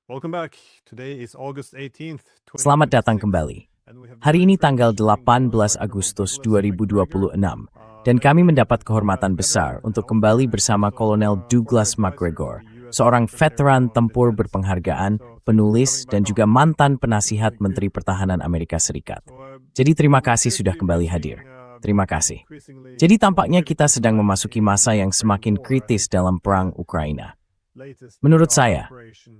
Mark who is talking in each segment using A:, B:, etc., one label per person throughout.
A: Welcome back. Today is August 18th.
B: Selamat datang kembali. Hari ini tanggal 18 Agustus 2026, dan kami mendapat kehormatan besar untuk kembali bersama Kolonel Douglas McGregor, seorang veteran tempur berpenghargaan, penulis, dan juga mantan penasihat Menteri Pertahanan Amerika Serikat. Jadi terima kasih sudah kembali hadir. Terima kasih. Jadi tampaknya kita sedang memasuki masa yang semakin kritis dalam perang Ukraina. Menurut saya,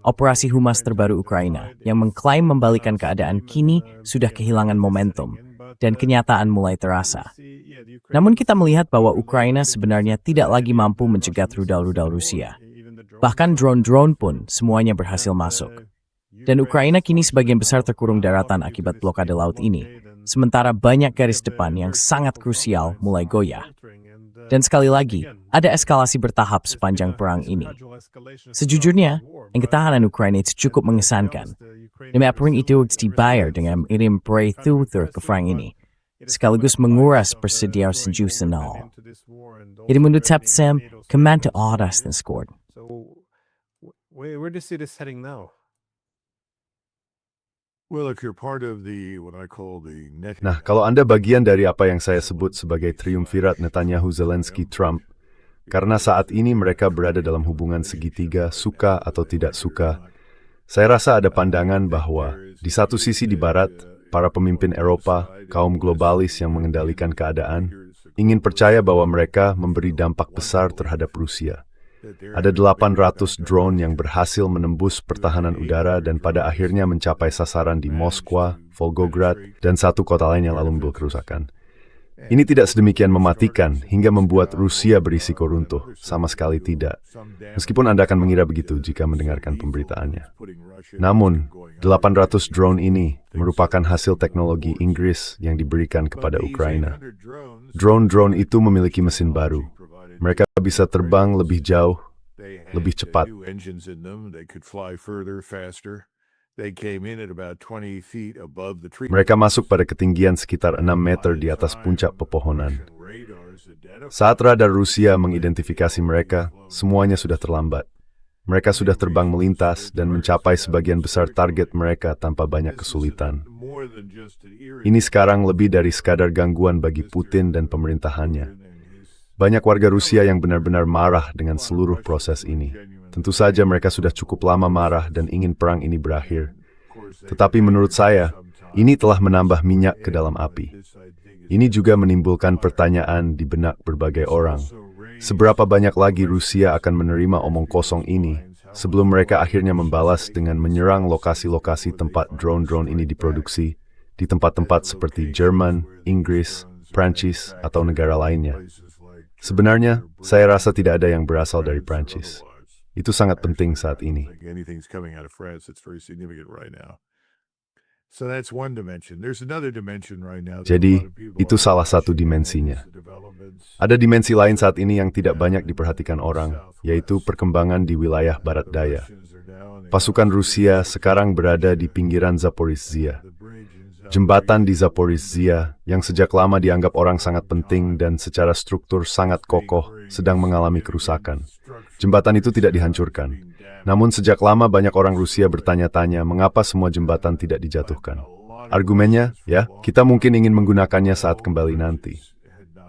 B: operasi humas terbaru Ukraina yang mengklaim membalikan keadaan kini sudah kehilangan momentum dan kenyataan mulai terasa. Namun kita melihat bahwa Ukraina sebenarnya tidak lagi mampu mencegat rudal-rudal Rusia. Bahkan drone-drone pun semuanya berhasil masuk. Dan Ukraina kini sebagian besar terkurung daratan akibat blokade laut ini, sementara banyak garis depan yang sangat krusial mulai goyah. Dan sekali lagi, ada eskalasi bertahap sepanjang perang ini. Sejujurnya, ketahanan Ukraina itu cukup mengesankan. Dan perang itu dibayar dengan mengirim breakthrough ke perang ini, sekaligus menguras persediaan senjata nol. Jadi menurut Sam, kemana arah dan skor?
A: Where do you see this heading now?
C: Nah, kalau Anda bagian dari apa yang saya sebut sebagai triumvirat Netanyahu, Zelensky, Trump, karena saat ini mereka berada dalam hubungan segitiga, suka atau tidak suka, saya rasa ada pandangan bahwa di satu sisi di barat, para pemimpin Eropa, kaum globalis yang mengendalikan keadaan, ingin percaya bahwa mereka memberi dampak besar terhadap Rusia. Ada 800 drone yang berhasil menembus pertahanan udara dan pada akhirnya mencapai sasaran di Moskwa, Volgograd, dan satu kota lain yang lalu membuat kerusakan. Ini tidak sedemikian mematikan hingga membuat Rusia berisiko runtuh, sama sekali tidak. Meskipun Anda akan mengira begitu jika mendengarkan pemberitaannya. Namun, 800 drone ini merupakan hasil teknologi Inggris yang diberikan kepada Ukraina. Drone-drone itu memiliki mesin baru. Mereka bisa terbang lebih jauh, lebih cepat. Mereka masuk pada ketinggian sekitar 6 meter di atas puncak pepohonan. Saat radar Rusia mengidentifikasi mereka, semuanya sudah terlambat. Mereka sudah terbang melintas dan mencapai sebagian besar target mereka tanpa banyak kesulitan. Ini sekarang lebih dari sekadar gangguan bagi Putin dan pemerintahannya. Banyak warga Rusia yang benar-benar marah dengan seluruh proses ini. Tentu saja mereka sudah cukup lama marah dan ingin perang ini berakhir. Tetapi menurut saya, ini telah menambah minyak ke dalam api. Ini juga menimbulkan pertanyaan di benak berbagai orang. Seberapa banyak lagi Rusia akan menerima omong kosong ini sebelum mereka akhirnya membalas dengan menyerang lokasi-lokasi tempat drone-drone ini diproduksi di tempat-tempat seperti Jerman, Inggris, Prancis, atau negara lainnya. Sebenarnya, saya rasa tidak ada yang berasal dari Prancis. Itu sangat penting saat ini. Jadi, itu salah satu dimensinya. Ada dimensi lain saat ini yang tidak banyak diperhatikan orang, yaitu perkembangan di wilayah barat daya. Pasukan Rusia sekarang berada di pinggiran Zaporizhzhia. Jembatan di Zaporizhzhia, yang sejak lama dianggap orang sangat penting dan secara struktur sangat kokoh, sedang mengalami kerusakan. Jembatan itu tidak dihancurkan. Namun sejak lama banyak orang Rusia bertanya-tanya mengapa semua jembatan tidak dijatuhkan. Argumennya, kita mungkin ingin menggunakannya saat kembali nanti.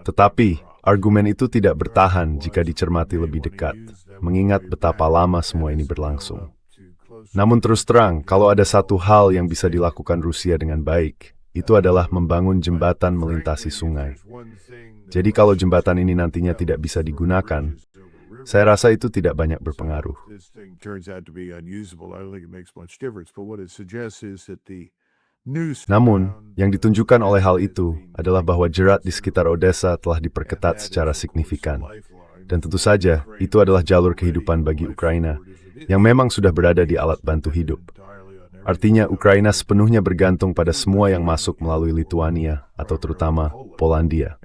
C: Tetapi, argumen itu tidak bertahan jika dicermati lebih dekat, mengingat betapa lama semua ini berlangsung. Namun terus terang, kalau ada satu hal yang bisa dilakukan Rusia dengan baik, itu adalah membangun jembatan melintasi sungai. Jadi kalau jembatan ini nantinya tidak bisa digunakan, saya rasa itu tidak banyak berpengaruh. Namun, yang ditunjukkan oleh hal itu adalah bahwa jerat di sekitar Odessa telah diperketat secara signifikan. Dan tentu saja, itu adalah jalur kehidupan bagi Ukraina, yang memang sudah berada di alat bantu hidup. Artinya, Ukraina sepenuhnya bergantung pada semua yang masuk melalui Lituania, atau terutama Polandia.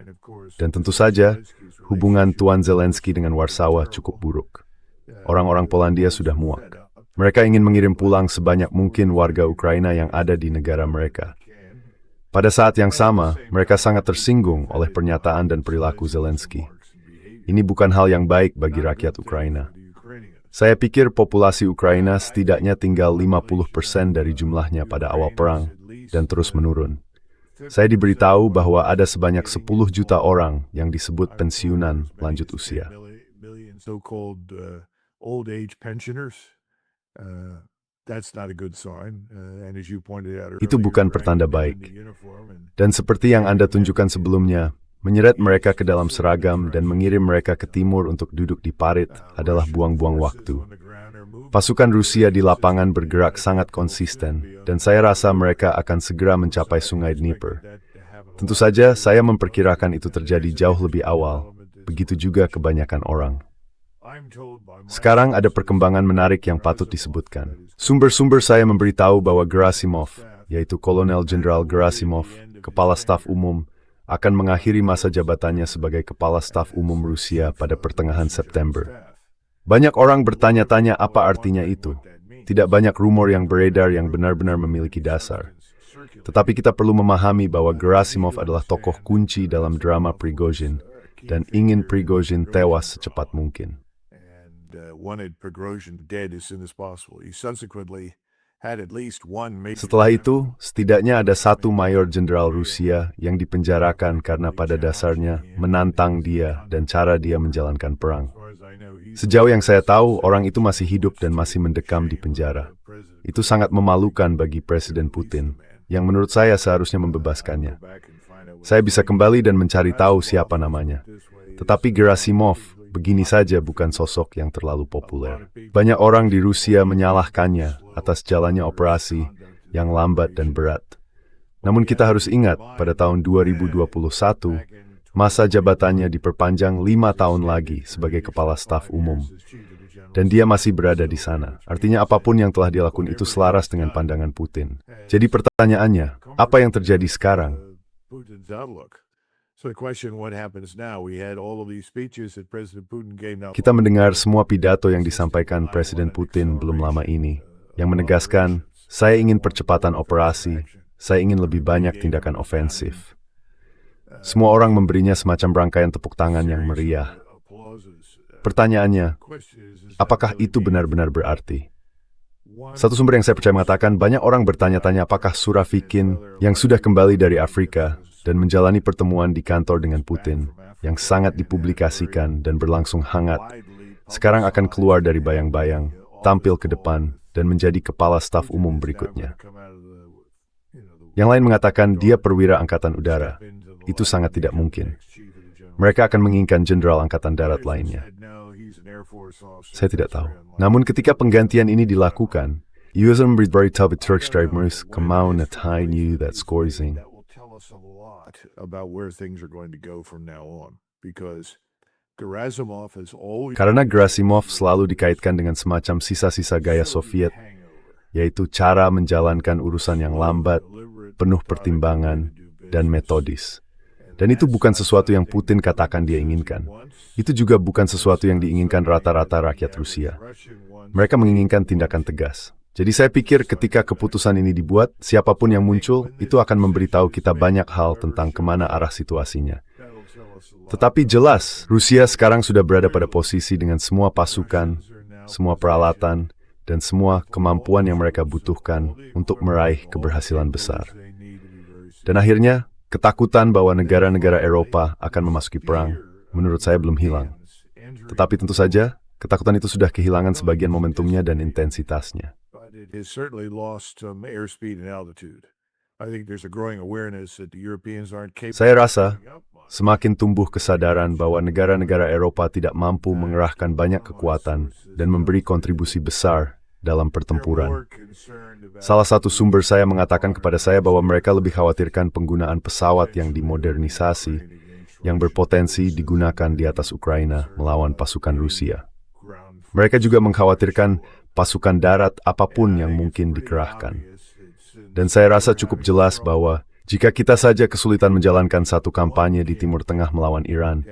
C: Dan tentu saja, hubungan Tuan Zelensky dengan Warsawa cukup buruk. Orang-orang Polandia sudah muak. Mereka ingin mengirim pulang sebanyak mungkin warga Ukraina yang ada di negara mereka. Pada saat yang sama, mereka sangat tersinggung oleh pernyataan dan perilaku Zelensky. Ini bukan hal yang baik bagi rakyat Ukraina. Saya pikir populasi Ukraina setidaknya tinggal 50% dari jumlahnya pada awal perang dan terus menurun. Saya diberitahu bahwa ada sebanyak 10 juta orang yang disebut pensiunan lanjut usia.
D: So-called old age pensioners. That's not a good sign. And as you pointed out
C: Itu
D: earlier,
C: bukan pertanda
D: right,
C: baik.
D: in the uniform and
C: Dan seperti yang Anda tunjukkan sebelumnya, menyeret mereka ke dalam seragam dan mengirim mereka ke timur untuk duduk di parit adalah buang-buang waktu. Pasukan Rusia di lapangan bergerak sangat konsisten, dan saya rasa mereka akan segera mencapai sungai Dnieper. Tentu saja, saya memperkirakan itu terjadi jauh lebih awal, begitu juga kebanyakan orang. Sekarang ada perkembangan menarik yang patut disebutkan. Sumber-sumber saya memberitahu bahwa Gerasimov, yaitu Kolonel Jenderal Gerasimov, Kepala Staf Umum, akan mengakhiri masa jabatannya sebagai Kepala Staf Umum Rusia pada pertengahan September. Banyak orang bertanya-tanya apa artinya itu. Tidak banyak rumor yang beredar yang benar-benar memiliki dasar. Tetapi kita perlu memahami bahwa Gerasimov adalah tokoh kunci dalam drama Prigozhin dan ingin Prigozhin tewas secepat mungkin.
D: wanted Prigozhin dead as soon as possible. He subsequently had at least one major...
C: Setelah itu, setidaknya ada satu mayor jenderal Rusia yang dipenjarakan karena pada dasarnya menantang dia dan cara dia menjalankan perang. Sejauh yang saya tahu, orang itu masih hidup dan masih mendekam di penjara. Itu sangat memalukan bagi Presiden Putin, yang menurut saya seharusnya membebaskannya. Saya bisa kembali dan mencari tahu siapa namanya. Tetapi Gerasimov, begini saja bukan sosok yang terlalu populer. Banyak orang di Rusia menyalahkannya atas jalannya operasi yang lambat dan berat. Namun kita harus ingat, pada tahun 2021, masa jabatannya diperpanjang 5 tahun lagi sebagai Kepala Staf Umum. Dan dia masih berada di sana. Artinya apapun yang telah dilakukan itu selaras dengan pandangan Putin. Jadi pertanyaannya, apa yang terjadi sekarang? Kita mendengar semua pidato yang disampaikan Presiden Putin belum lama ini, yang menegaskan, saya ingin percepatan operasi, saya ingin lebih banyak tindakan ofensif. Semua orang memberinya semacam rangkaian tepuk tangan yang meriah. Pertanyaannya, apakah itu benar-benar berarti? Satu sumber yang saya percaya mengatakan, banyak orang bertanya-tanya apakah Surovikin yang sudah kembali dari Afrika dan menjalani pertemuan di kantor dengan Putin, yang sangat dipublikasikan dan berlangsung hangat, sekarang akan keluar dari bayang-bayang, tampil ke depan, dan menjadi Kepala Staf Umum berikutnya. Yang lain mengatakan dia perwira Angkatan Udara. Itu sangat tidak mungkin. Mereka akan menginginkan jenderal Angkatan Darat lainnya. Saya tidak tahu. Namun ketika penggantian ini dilakukan, Yüzüm bir tabi Turkstreamers kemau netai new that scoring. Karena Gerasimov selalu dikaitkan dengan semacam sisa-sisa gaya Soviet, yaitu cara menjalankan urusan yang lambat, penuh pertimbangan, dan metodis. Dan itu bukan sesuatu yang Putin katakan dia inginkan. Itu juga bukan sesuatu yang diinginkan rata-rata rakyat Rusia. Mereka menginginkan tindakan tegas. Jadi saya pikir ketika keputusan ini dibuat, siapapun yang muncul, itu akan memberitahu kita banyak hal tentang kemana arah situasinya. Tetapi jelas, Rusia sekarang sudah berada pada posisi dengan semua pasukan, semua peralatan, dan semua kemampuan yang mereka butuhkan untuk meraih keberhasilan besar. Dan akhirnya, ketakutan bahwa negara-negara Eropa akan memasuki perang, menurut saya belum hilang. Tetapi tentu saja, ketakutan itu sudah kehilangan sebagian momentumnya dan intensitasnya. Saya rasa, semakin tumbuh kesadaran bahwa negara-negara Eropa tidak mampu mengerahkan banyak kekuatan dan memberi kontribusi besar dalam pertempuran. Salah satu sumber saya mengatakan kepada saya bahwa mereka lebih khawatirkan penggunaan pesawat yang dimodernisasi, yang berpotensi digunakan di atas Ukraina melawan pasukan Rusia. Mereka juga mengkhawatirkan pasukan darat apapun yang mungkin dikerahkan. Dan saya rasa cukup jelas bahwa jika kita saja kesulitan menjalankan satu kampanye di Timur Tengah melawan Iran,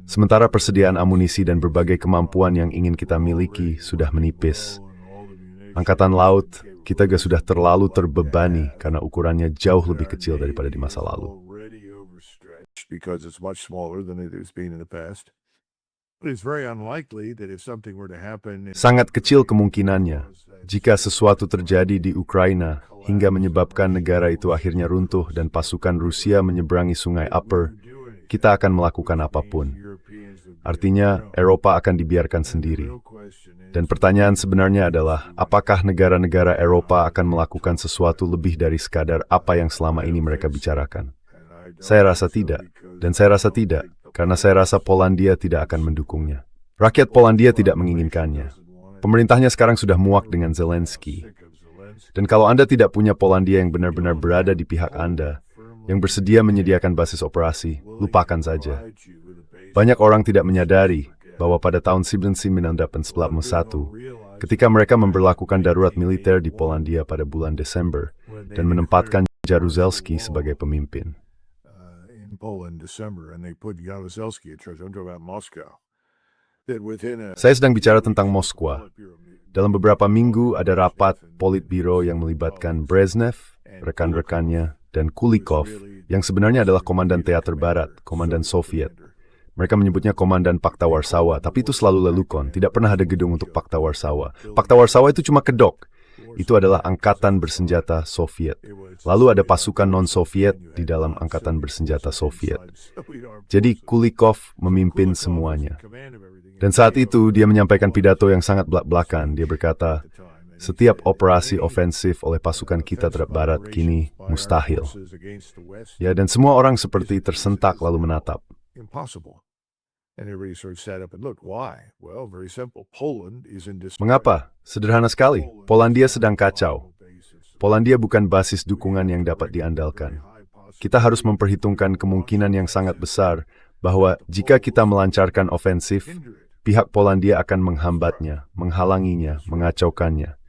C: sementara persediaan amunisi dan berbagai kemampuan yang ingin kita miliki sudah menipis. Angkatan Laut, kita juga sudah terlalu terbebani karena ukurannya jauh lebih kecil daripada di masa lalu.
D: It's very unlikely that if something were to happen,
C: Sangat kecil kemungkinannya jika sesuatu terjadi di Ukraina hingga menyebabkan negara itu akhirnya runtuh dan pasukan Rusia menyeberangi sungai Upper, kita akan melakukan apapun. Artinya, Eropa akan dibiarkan sendiri. Dan pertanyaan sebenarnya adalah, apakah negara-negara Eropa akan melakukan sesuatu lebih dari sekadar apa yang selama ini mereka bicarakan? Saya rasa tidak, dan saya rasa tidak, karena saya rasa Polandia tidak akan mendukungnya. Rakyat Polandia tidak menginginkannya. Pemerintahnya sekarang sudah muak dengan Zelensky. Dan kalau Anda tidak punya Polandia yang benar-benar berada di pihak Anda, yang bersedia menyediakan basis operasi, lupakan saja. Banyak orang tidak menyadari bahwa pada tahun 1991, ketika mereka memberlakukan darurat militer di Polandia pada bulan Desember dan menempatkan Jaruzelski sebagai pemimpin.
D: in Poland December, and they put Jaruzelski in charge. I'm talking about Moscow. That within a
C: Saya sedang bicara tentang Moskwa. Dalam beberapa minggu ada rapat Politbiro yang melibatkan Brezhnev, rekan-rekannya, dan Kulikov, yang sebenarnya adalah komandan teater barat, komandan Soviet. Mereka menyebutnya komandan Pakta Warsawa, tapi itu selalu lelukon, tidak pernah ada gedung untuk Pakta Warsawa. Pakta Warsawa itu cuma kedok. Itu adalah angkatan bersenjata Soviet. Lalu ada pasukan non-Soviet di dalam angkatan bersenjata Soviet. Jadi Kulikov memimpin semuanya. Dan saat itu dia menyampaikan pidato yang sangat belak-belakan. Dia berkata, setiap operasi ofensif oleh pasukan kita terhadap Barat kini mustahil. Ya, dan semua orang seperti tersentak lalu menatap.
D: impossible. And everybody sort of sat up and looked. Why? Well, very simple. Poland is in disarray.
C: Mengapa? Sederhana sekali. Polandia sedang kacau. Polandia bukan basis dukungan yang dapat diandalkan. Kita harus memperhitungkan kemungkinan yang sangat besar bahwa jika kita melancarkan ofensif, pihak Polandia akan menghambatnya, menghalanginya, mengacaukannya.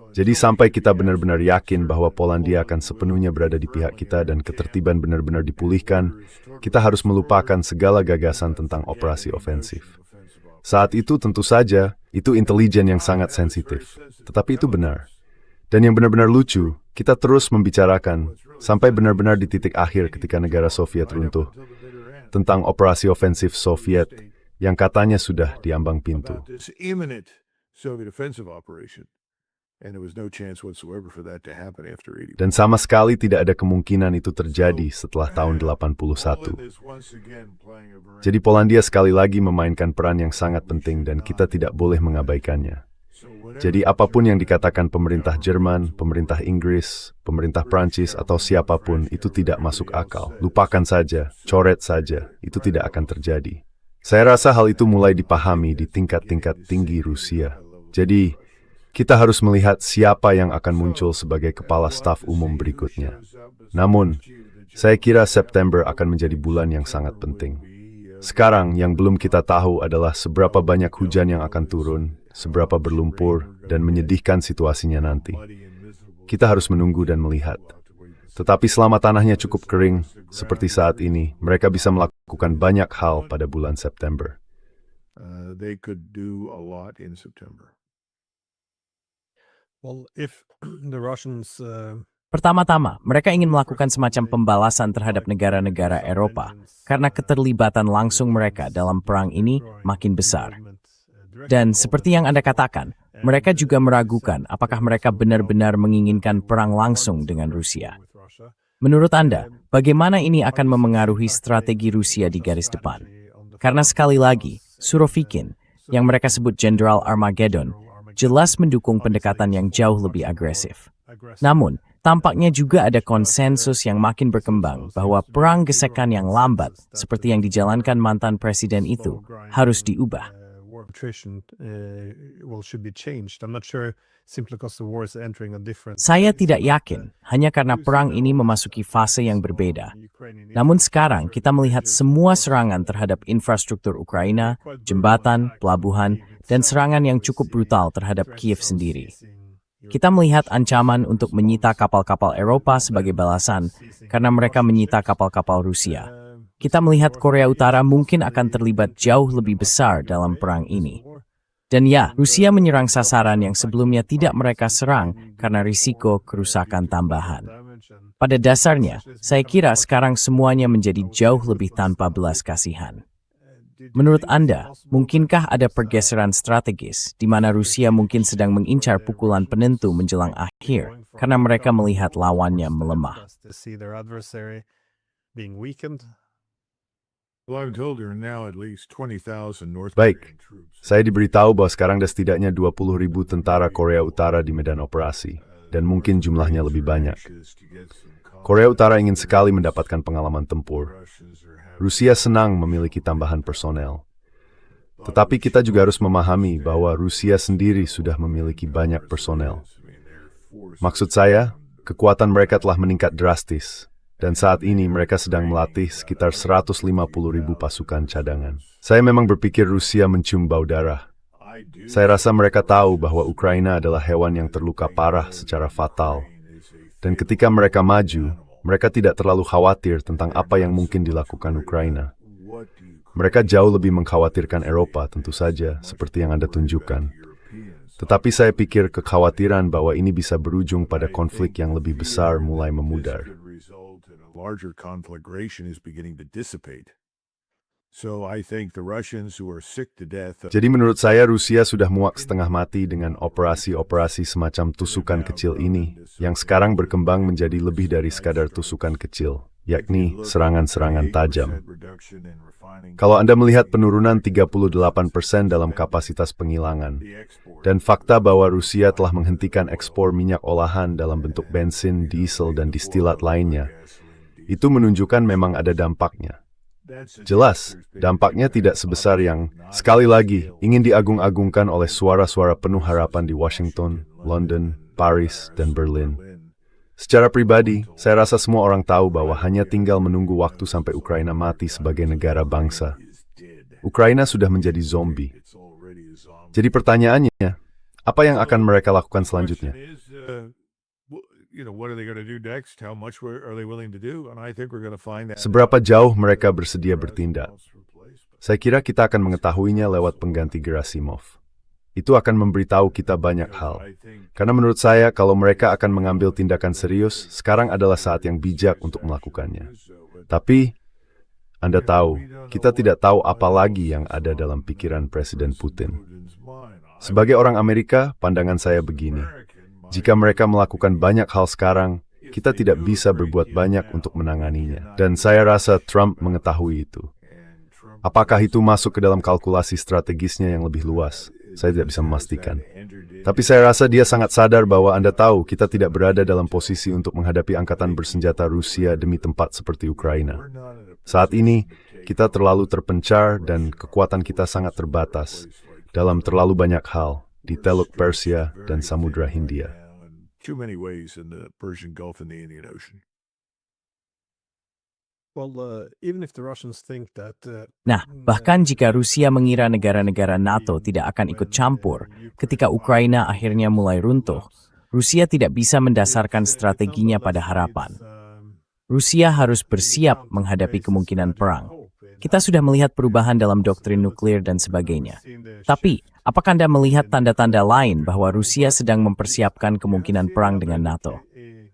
C: Jadi sampai kita benar-benar yakin bahwa Polandia akan sepenuhnya berada di pihak kita dan ketertiban benar-benar dipulihkan, kita harus melupakan segala gagasan tentang operasi ofensif. Saat itu tentu saja, itu intelijen yang sangat sensitif. Tetapi itu benar. Dan yang benar-benar lucu, kita terus membicarakan, sampai benar-benar di titik akhir ketika negara Soviet runtuh, tentang operasi ofensif Soviet yang katanya sudah di ambang pintu.
D: About this imminent Soviet offensive operation. And there was no chance whatsoever for that to happen after 80.
C: Dan sama sekali tidak ada kemungkinan itu terjadi setelah tahun 81.
D: Poland is once again playing a very
C: Jadi Polandia sekali lagi memainkan peran yang sangat penting dan kita tidak boleh mengabaikannya. Jadi apapun yang dikatakan pemerintah Jerman, pemerintah Inggris, pemerintah Prancis atau siapapun itu tidak masuk akal. Lupakan saja, coret saja, itu tidak akan terjadi. Saya rasa hal itu mulai dipahami di tingkat-tingkat tinggi Rusia. Jadi kita harus melihat siapa yang akan muncul sebagai kepala staf umum berikutnya. Namun, saya kira September akan menjadi bulan yang sangat penting. Sekarang, yang belum kita tahu adalah seberapa banyak hujan yang akan turun, seberapa berlumpur, dan menyedihkan situasinya nanti. Kita harus menunggu dan melihat. Tetapi selama tanahnya cukup kering, seperti saat ini, mereka bisa melakukan banyak hal pada bulan September.
D: they could do a lot in September.
A: Well, if the Russians
B: Pertama-tama, mereka ingin melakukan semacam pembalasan terhadap negara-negara Eropa karena keterlibatan langsung mereka dalam perang ini makin besar. Dan seperti yang Anda katakan, mereka juga meragukan apakah mereka benar-benar menginginkan perang langsung dengan Rusia. Menurut Anda, bagaimana ini akan memengaruhi strategi Rusia di garis depan? Karena sekali lagi, Surovikin, yang mereka sebut Jenderal Armageddon, jelas mendukung pendekatan yang jauh lebih agresif. Namun, tampaknya juga ada konsensus yang makin berkembang bahwa perang gesekan yang lambat, seperti yang dijalankan mantan presiden itu, harus diubah. Saya tidak yakin, hanya karena perang ini memasuki fase yang berbeda. Namun sekarang kita melihat semua serangan terhadap infrastruktur Ukraina, jembatan, pelabuhan, dan serangan yang cukup brutal terhadap Kiev sendiri. Kita melihat ancaman untuk menyita kapal-kapal Eropa sebagai balasan karena mereka menyita kapal-kapal Rusia. Kita melihat Korea Utara mungkin akan terlibat jauh lebih besar dalam perang ini. Dan ya, Rusia menyerang sasaran yang sebelumnya tidak mereka serang karena risiko kerusakan tambahan. Pada dasarnya, saya kira sekarang semuanya menjadi jauh lebih tanpa belas kasihan. Menurut Anda, mungkinkah ada pergeseran strategis di mana Rusia mungkin sedang mengincar pukulan penentu menjelang akhir karena mereka melihat lawannya melemah?
D: Well, I'm told there are now at least 20,000 North
C: Baik,
D: Korean troops.
C: saya diberitahu bahwa sekarang ada setidaknya 20.000 tentara Korea Utara di medan operasi, dan mungkin jumlahnya lebih banyak. Korea Utara ingin sekali mendapatkan pengalaman tempur. Rusia senang memiliki tambahan personel. Tetapi kita juga harus memahami bahwa Rusia sendiri sudah memiliki banyak personel. Maksud saya, kekuatan mereka telah meningkat drastis. Dan saat ini mereka sedang melatih sekitar 150.000 pasukan cadangan. Saya memang berpikir Rusia mencium bau darah. Saya rasa mereka tahu bahwa Ukraina adalah hewan yang terluka parah secara fatal. Dan ketika mereka maju, mereka tidak terlalu khawatir tentang apa yang mungkin dilakukan Ukraina. Mereka jauh lebih mengkhawatirkan Eropa tentu saja, seperti yang Anda tunjukkan. Tetapi saya pikir kekhawatiran bahwa ini bisa berujung pada konflik yang lebih besar mulai memudar.
D: Larger conflagration is beginning to dissipate. So I think the Russians who are sick to death.
C: Jadi menurut saya Rusia sudah muak setengah mati dengan operasi-operasi semacam tusukan kecil ini, yang sekarang berkembang menjadi lebih dari sekadar tusukan kecil, yakni serangan-serangan tajam. Kalau Anda melihat penurunan 38% dalam kapasitas penghilangan, dan fakta bahwa Rusia telah menghentikan ekspor minyak olahan dalam bentuk bensin, diesel, dan distilat lainnya, itu menunjukkan memang ada dampaknya. Jelas, dampaknya tidak sebesar yang, sekali lagi, ingin diagung-agungkan oleh suara-suara penuh harapan di Washington, London, Paris, dan Berlin. Secara pribadi, saya rasa semua orang tahu bahwa hanya tinggal menunggu waktu sampai Ukraina mati sebagai negara bangsa. Ukraina sudah menjadi zombie. Jadi pertanyaannya, apa yang akan mereka lakukan selanjutnya? Seberapa jauh mereka bersedia bertindak? Saya kira kita akan mengetahuinya lewat pengganti Gerasimov. Itu akan memberitahu kita banyak hal. Karena menurut saya, kalau mereka akan mengambil tindakan serius, sekarang adalah saat yang bijak untuk melakukannya. Tapi, Anda tahu, kita tidak tahu apa lagi yang ada dalam pikiran Presiden Putin. Sebagai orang Amerika, pandangan saya begini. Jika mereka melakukan banyak hal sekarang, kita tidak bisa berbuat banyak untuk menanganinya. Dan saya rasa Trump mengetahui itu. Apakah itu masuk ke dalam kalkulasi strategisnya yang lebih luas? Saya tidak bisa memastikan. Tapi saya rasa dia sangat sadar bahwa Anda tahu kita tidak berada dalam posisi untuk menghadapi angkatan bersenjata Rusia demi tempat seperti Ukraina. Saat ini, kita terlalu terpencar dan kekuatan kita sangat terbatas dalam terlalu banyak hal di Teluk Persia dan Samudra Hindia.
D: Too many ways in the Persian Gulf and the Indian Ocean.
B: Nah, bahkan jika Rusia mengira negara-negara NATO tidak akan ikut campur ketika Ukraina akhirnya mulai runtuh, Rusia tidak bisa mendasarkan strateginya pada harapan. Rusia harus bersiap menghadapi kemungkinan perang. Kita sudah melihat perubahan dalam doktrin nuklir dan sebagainya. Tapi, apakah Anda melihat tanda-tanda lain bahwa Rusia sedang mempersiapkan kemungkinan perang dengan NATO?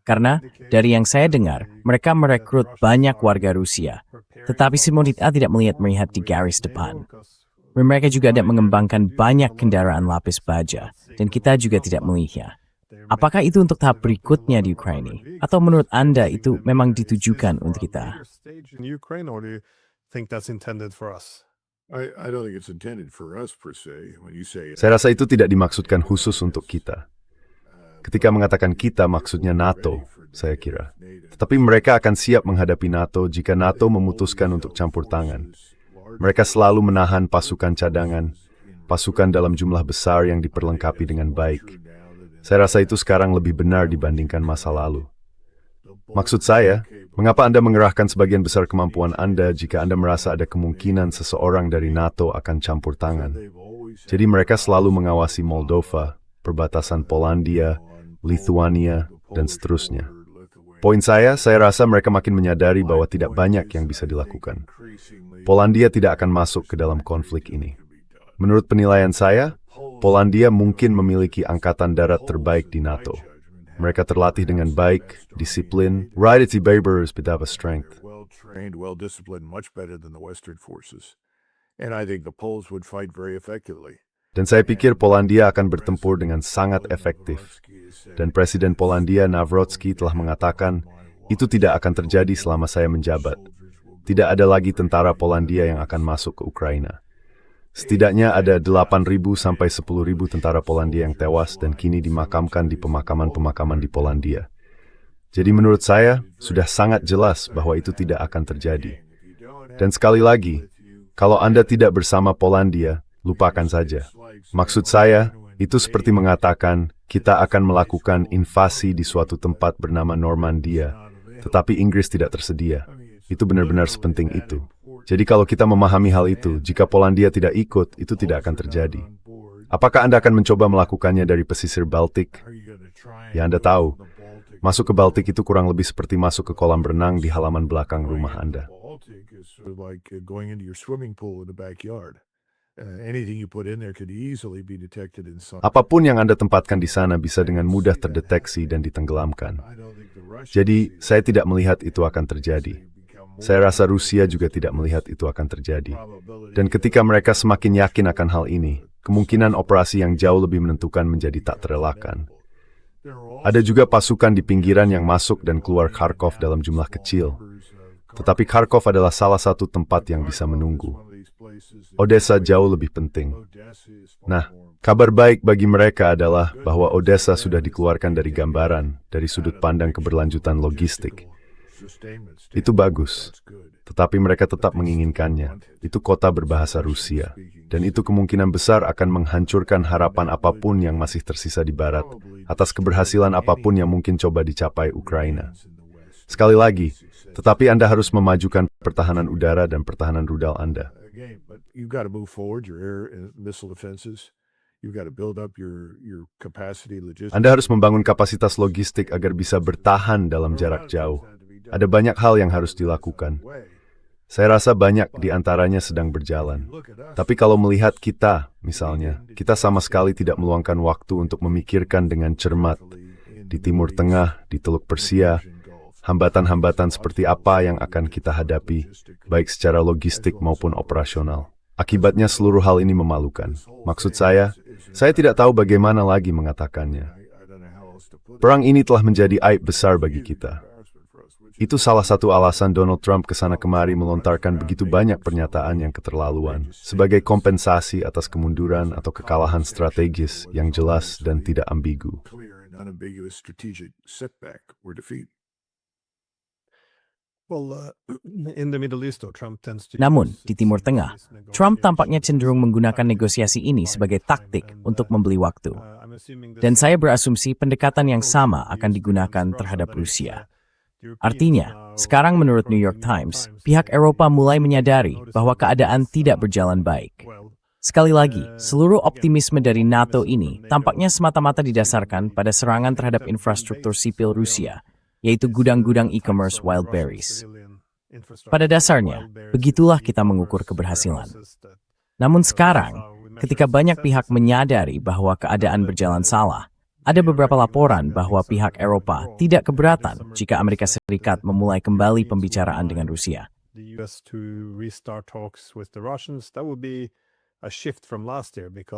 B: Karena, dari yang saya dengar, mereka merekrut banyak warga Rusia. Tetapi Simonita tidak melihat di garis depan. Mereka juga tidak mengembangkan banyak kendaraan lapis baja, dan kita juga tidak melihat. Apakah itu untuk tahap berikutnya di Ukraina? Atau menurut Anda itu memang ditujukan untuk kita?
C: Saya rasa itu tidak dimaksudkan khusus untuk kita. Ketika mengatakan kita, maksudnya NATO, saya kira. Tetapi mereka akan siap menghadapi NATO jika NATO memutuskan untuk campur tangan. Mereka selalu menahan pasukan cadangan, pasukan dalam jumlah besar yang diperlengkapi dengan baik. Saya rasa itu sekarang lebih benar dibandingkan masa lalu. Maksud saya, mengapa Anda mengerahkan sebagian besar kemampuan Anda jika Anda merasa ada kemungkinan seseorang dari NATO akan campur tangan? Jadi mereka selalu mengawasi Moldova, perbatasan Polandia, Lithuania, dan seterusnya. Poin saya rasa mereka makin menyadari bahwa tidak banyak yang bisa dilakukan. Polandia tidak akan masuk ke dalam konflik ini. Menurut penilaian saya, Polandia mungkin memiliki angkatan darat terbaik di NATO. Mereka terlatih dengan baik, disiplin, strength.
D: Well-trained, well-disciplined, much better than the Western forces. And I think the Poles would fight very effectively.
C: Dan saya pikir Polandia akan bertempur dengan sangat efektif. Dan Presiden Polandia Nawrocki telah mengatakan, itu tidak akan terjadi selama saya menjabat. Tidak ada lagi tentara Polandia yang akan masuk ke Ukraina. Setidaknya ada 8.000 sampai 10.000 tentara Polandia yang tewas dan kini dimakamkan di pemakaman-pemakaman di Polandia. Jadi menurut saya, sudah sangat jelas bahwa itu tidak akan terjadi. Dan sekali lagi, kalau Anda tidak bersama Polandia, lupakan saja. Maksud saya, itu seperti mengatakan, kita akan melakukan invasi di suatu tempat bernama Normandia, tetapi Inggris tidak tersedia. Itu benar-benar sepenting itu. Jadi kalau kita memahami hal itu, jika Polandia tidak ikut, itu tidak akan terjadi. Apakah Anda akan mencoba melakukannya dari pesisir Baltik? Ya Anda tahu, masuk ke Baltik itu kurang lebih seperti masuk ke kolam renang di halaman belakang rumah Anda. Apapun yang Anda tempatkan di sana bisa dengan mudah terdeteksi dan ditenggelamkan. Jadi, saya tidak melihat itu akan terjadi. Saya rasa Rusia juga tidak melihat itu akan terjadi. Dan ketika mereka semakin yakin akan hal ini, kemungkinan operasi yang jauh lebih menentukan menjadi tak terelakkan. Ada juga pasukan di pinggiran yang masuk dan keluar Kharkov dalam jumlah kecil. Tetapi Kharkov adalah salah satu tempat yang bisa menunggu. Odessa jauh lebih penting. Nah, kabar baik bagi mereka adalah bahwa Odessa sudah dikeluarkan dari gambaran, dari sudut pandang keberlanjutan logistik. Itu bagus, tetapi mereka tetap menginginkannya. Itu kota berbahasa Rusia, dan itu kemungkinan besar akan menghancurkan harapan apapun yang masih tersisa di barat, atas keberhasilan apapun yang mungkin coba dicapai Ukraina. Sekali lagi, tetapi Anda harus memajukan pertahanan udara dan pertahanan rudal Anda. Anda harus membangun kapasitas logistik agar bisa bertahan dalam jarak jauh. Ada banyak hal yang harus dilakukan. Saya rasa banyak di antaranya sedang berjalan. Tapi kalau melihat kita, misalnya, kita sama sekali tidak meluangkan waktu untuk memikirkan dengan cermat. Di Timur Tengah, di Teluk Persia, hambatan-hambatan seperti apa yang akan kita hadapi, baik secara logistik maupun operasional. Akibatnya seluruh hal ini memalukan. Maksud saya tidak tahu bagaimana lagi mengatakannya. Perang ini telah menjadi aib besar bagi kita. Itu salah satu alasan Donald Trump kesana kemari melontarkan begitu banyak pernyataan yang keterlaluan, sebagai kompensasi atas kemunduran atau kekalahan strategis yang jelas dan tidak ambigu.
B: Namun, di Timur Tengah, Trump tampaknya cenderung menggunakan negosiasi ini sebagai taktik untuk membeli waktu. Dan saya berasumsi pendekatan yang sama akan digunakan terhadap Rusia. Artinya, sekarang menurut New York Times, pihak Eropa mulai menyadari bahwa keadaan tidak berjalan baik. Sekali lagi, seluruh optimisme dari NATO ini tampaknya semata-mata didasarkan pada serangan terhadap infrastruktur sipil Rusia, yaitu gudang-gudang e-commerce Wildberries. Pada dasarnya, begitulah kita mengukur keberhasilan. Namun sekarang, ketika banyak pihak menyadari bahwa keadaan berjalan salah, ada beberapa laporan bahwa pihak Eropa tidak keberatan jika Amerika Serikat memulai kembali pembicaraan dengan Rusia.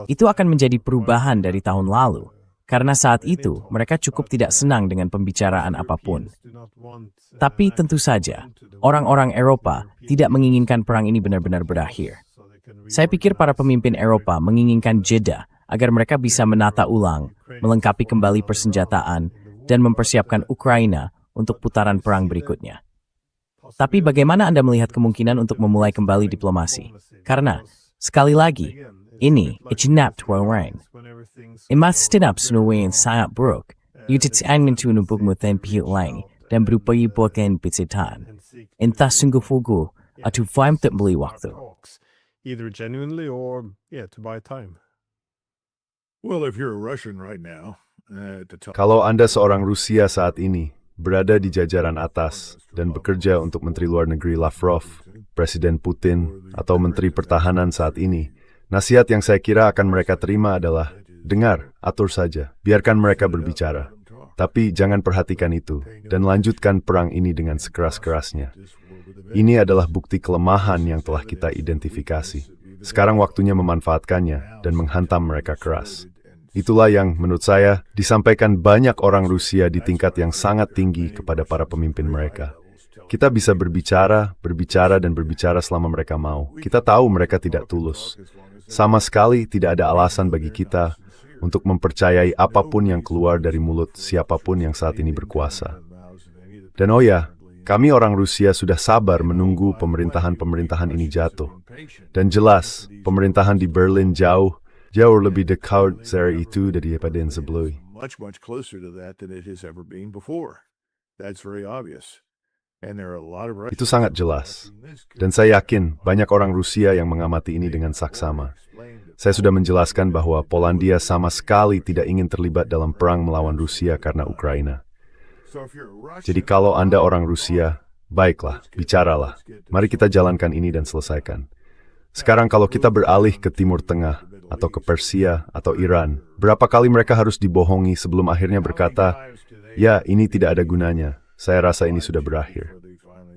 B: Itu akan menjadi perubahan dari tahun lalu, karena saat itu mereka cukup tidak senang dengan pembicaraan apapun. Tapi tentu saja, orang-orang Eropa tidak menginginkan perang ini benar-benar berakhir. Saya pikir para pemimpin Eropa menginginkan jeda agar mereka bisa menata ulang, melengkapi kembali persenjataan, dan mempersiapkan Ukraina untuk putaran perang berikutnya. Tapi bagaimana Anda melihat kemungkinan untuk memulai kembali diplomasi? Karena, sekali lagi, ini icinap tuarang. Emas tinap sunuwain sangat buruk, yutitsang itu nubugmutan pihit lang, dan berupaya buatkan pitsitan. Entah sungguh fugu, atau faham tak beli waktu.
A: Either genuinely or, to buy time.
C: Kalau Anda seorang Rusia saat ini, berada di jajaran atas, dan bekerja untuk Menteri Luar Negeri Lavrov, Presiden Putin, atau Menteri Pertahanan saat ini, nasihat yang saya kira akan mereka terima adalah, dengar, atur saja, biarkan mereka berbicara. Tapi jangan perhatikan itu, dan lanjutkan perang ini dengan sekeras-kerasnya. Ini adalah bukti kelemahan yang telah kita identifikasi. Sekarang waktunya memanfaatkannya dan menghantam mereka keras. Itulah yang, menurut saya, disampaikan banyak orang Rusia di tingkat yang sangat tinggi kepada para pemimpin mereka. Kita bisa berbicara, dan berbicara selama mereka mau. Kita tahu mereka tidak tulus. Sama sekali tidak ada alasan bagi kita untuk mempercayai apapun yang keluar dari mulut siapapun yang saat ini berkuasa. Dan oh ya, kami orang Rusia sudah sabar menunggu pemerintahan ini jatuh. Dan jelas, pemerintahan di Berlin jauh lebih dekat dari itu daripada yang sebelumnya.
D: Much closer to that than it has ever been before. That's very obvious. And there are a lot of
C: Itu sangat jelas. Dan saya yakin banyak orang Rusia yang mengamati ini dengan saksama. Saya sudah menjelaskan bahwa Polandia sama sekali tidak ingin terlibat dalam perang melawan Rusia karena Ukraina. Jadi kalau Anda orang Rusia, baiklah, bicaralah. Mari kita jalankan ini dan selesaikan. Sekarang kalau kita beralih ke Timur Tengah, atau ke Persia, atau Iran, berapa kali mereka harus dibohongi sebelum akhirnya berkata, ya ini tidak ada gunanya, saya rasa ini sudah berakhir.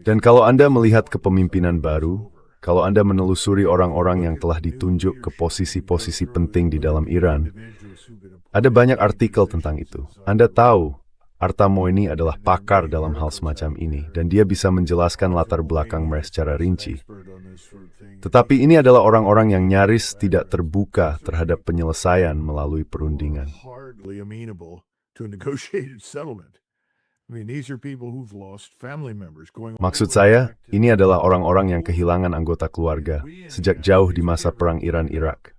C: Dan kalau Anda melihat kepemimpinan baru, kalau Anda menelusuri orang-orang yang telah ditunjuk ke posisi-posisi penting di dalam Iran, ada banyak artikel tentang itu. Anda tahu, Arta Moini adalah pakar dalam hal semacam ini, dan dia bisa menjelaskan latar belakang mereka secara rinci. Tetapi ini adalah orang-orang yang nyaris tidak terbuka terhadap penyelesaian melalui perundingan. Maksud saya, ini adalah orang-orang yang kehilangan anggota keluarga sejak jauh di masa perang Iran-Irak.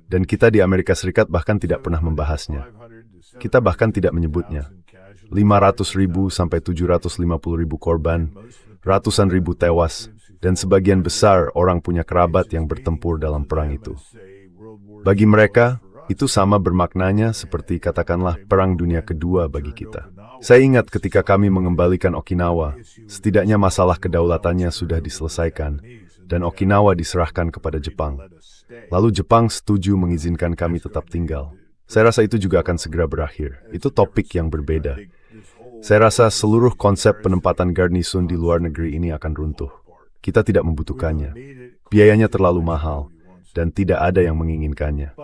C: Dan kita di Amerika Serikat bahkan tidak pernah membahasnya. Kita bahkan tidak menyebutnya. 500.000 sampai 750.000 korban, ratusan ribu tewas, dan sebagian besar orang punya kerabat yang bertempur dalam perang itu. Bagi mereka, itu sama bermaknanya seperti katakanlah Perang Dunia Kedua bagi kita. Saya ingat ketika kami mengembalikan Okinawa, setidaknya masalah kedaulatannya sudah diselesaikan, dan Okinawa diserahkan kepada Jepang. Lalu Jepang setuju mengizinkan kami tetap tinggal. Saya rasa itu juga akan segera berakhir. Itu topik yang berbeda. Saya rasa seluruh konsep penempatan garnison di luar negeri ini akan runtuh. Kita tidak membutuhkannya. Biayanya terlalu mahal, dan tidak ada yang menginginkannya.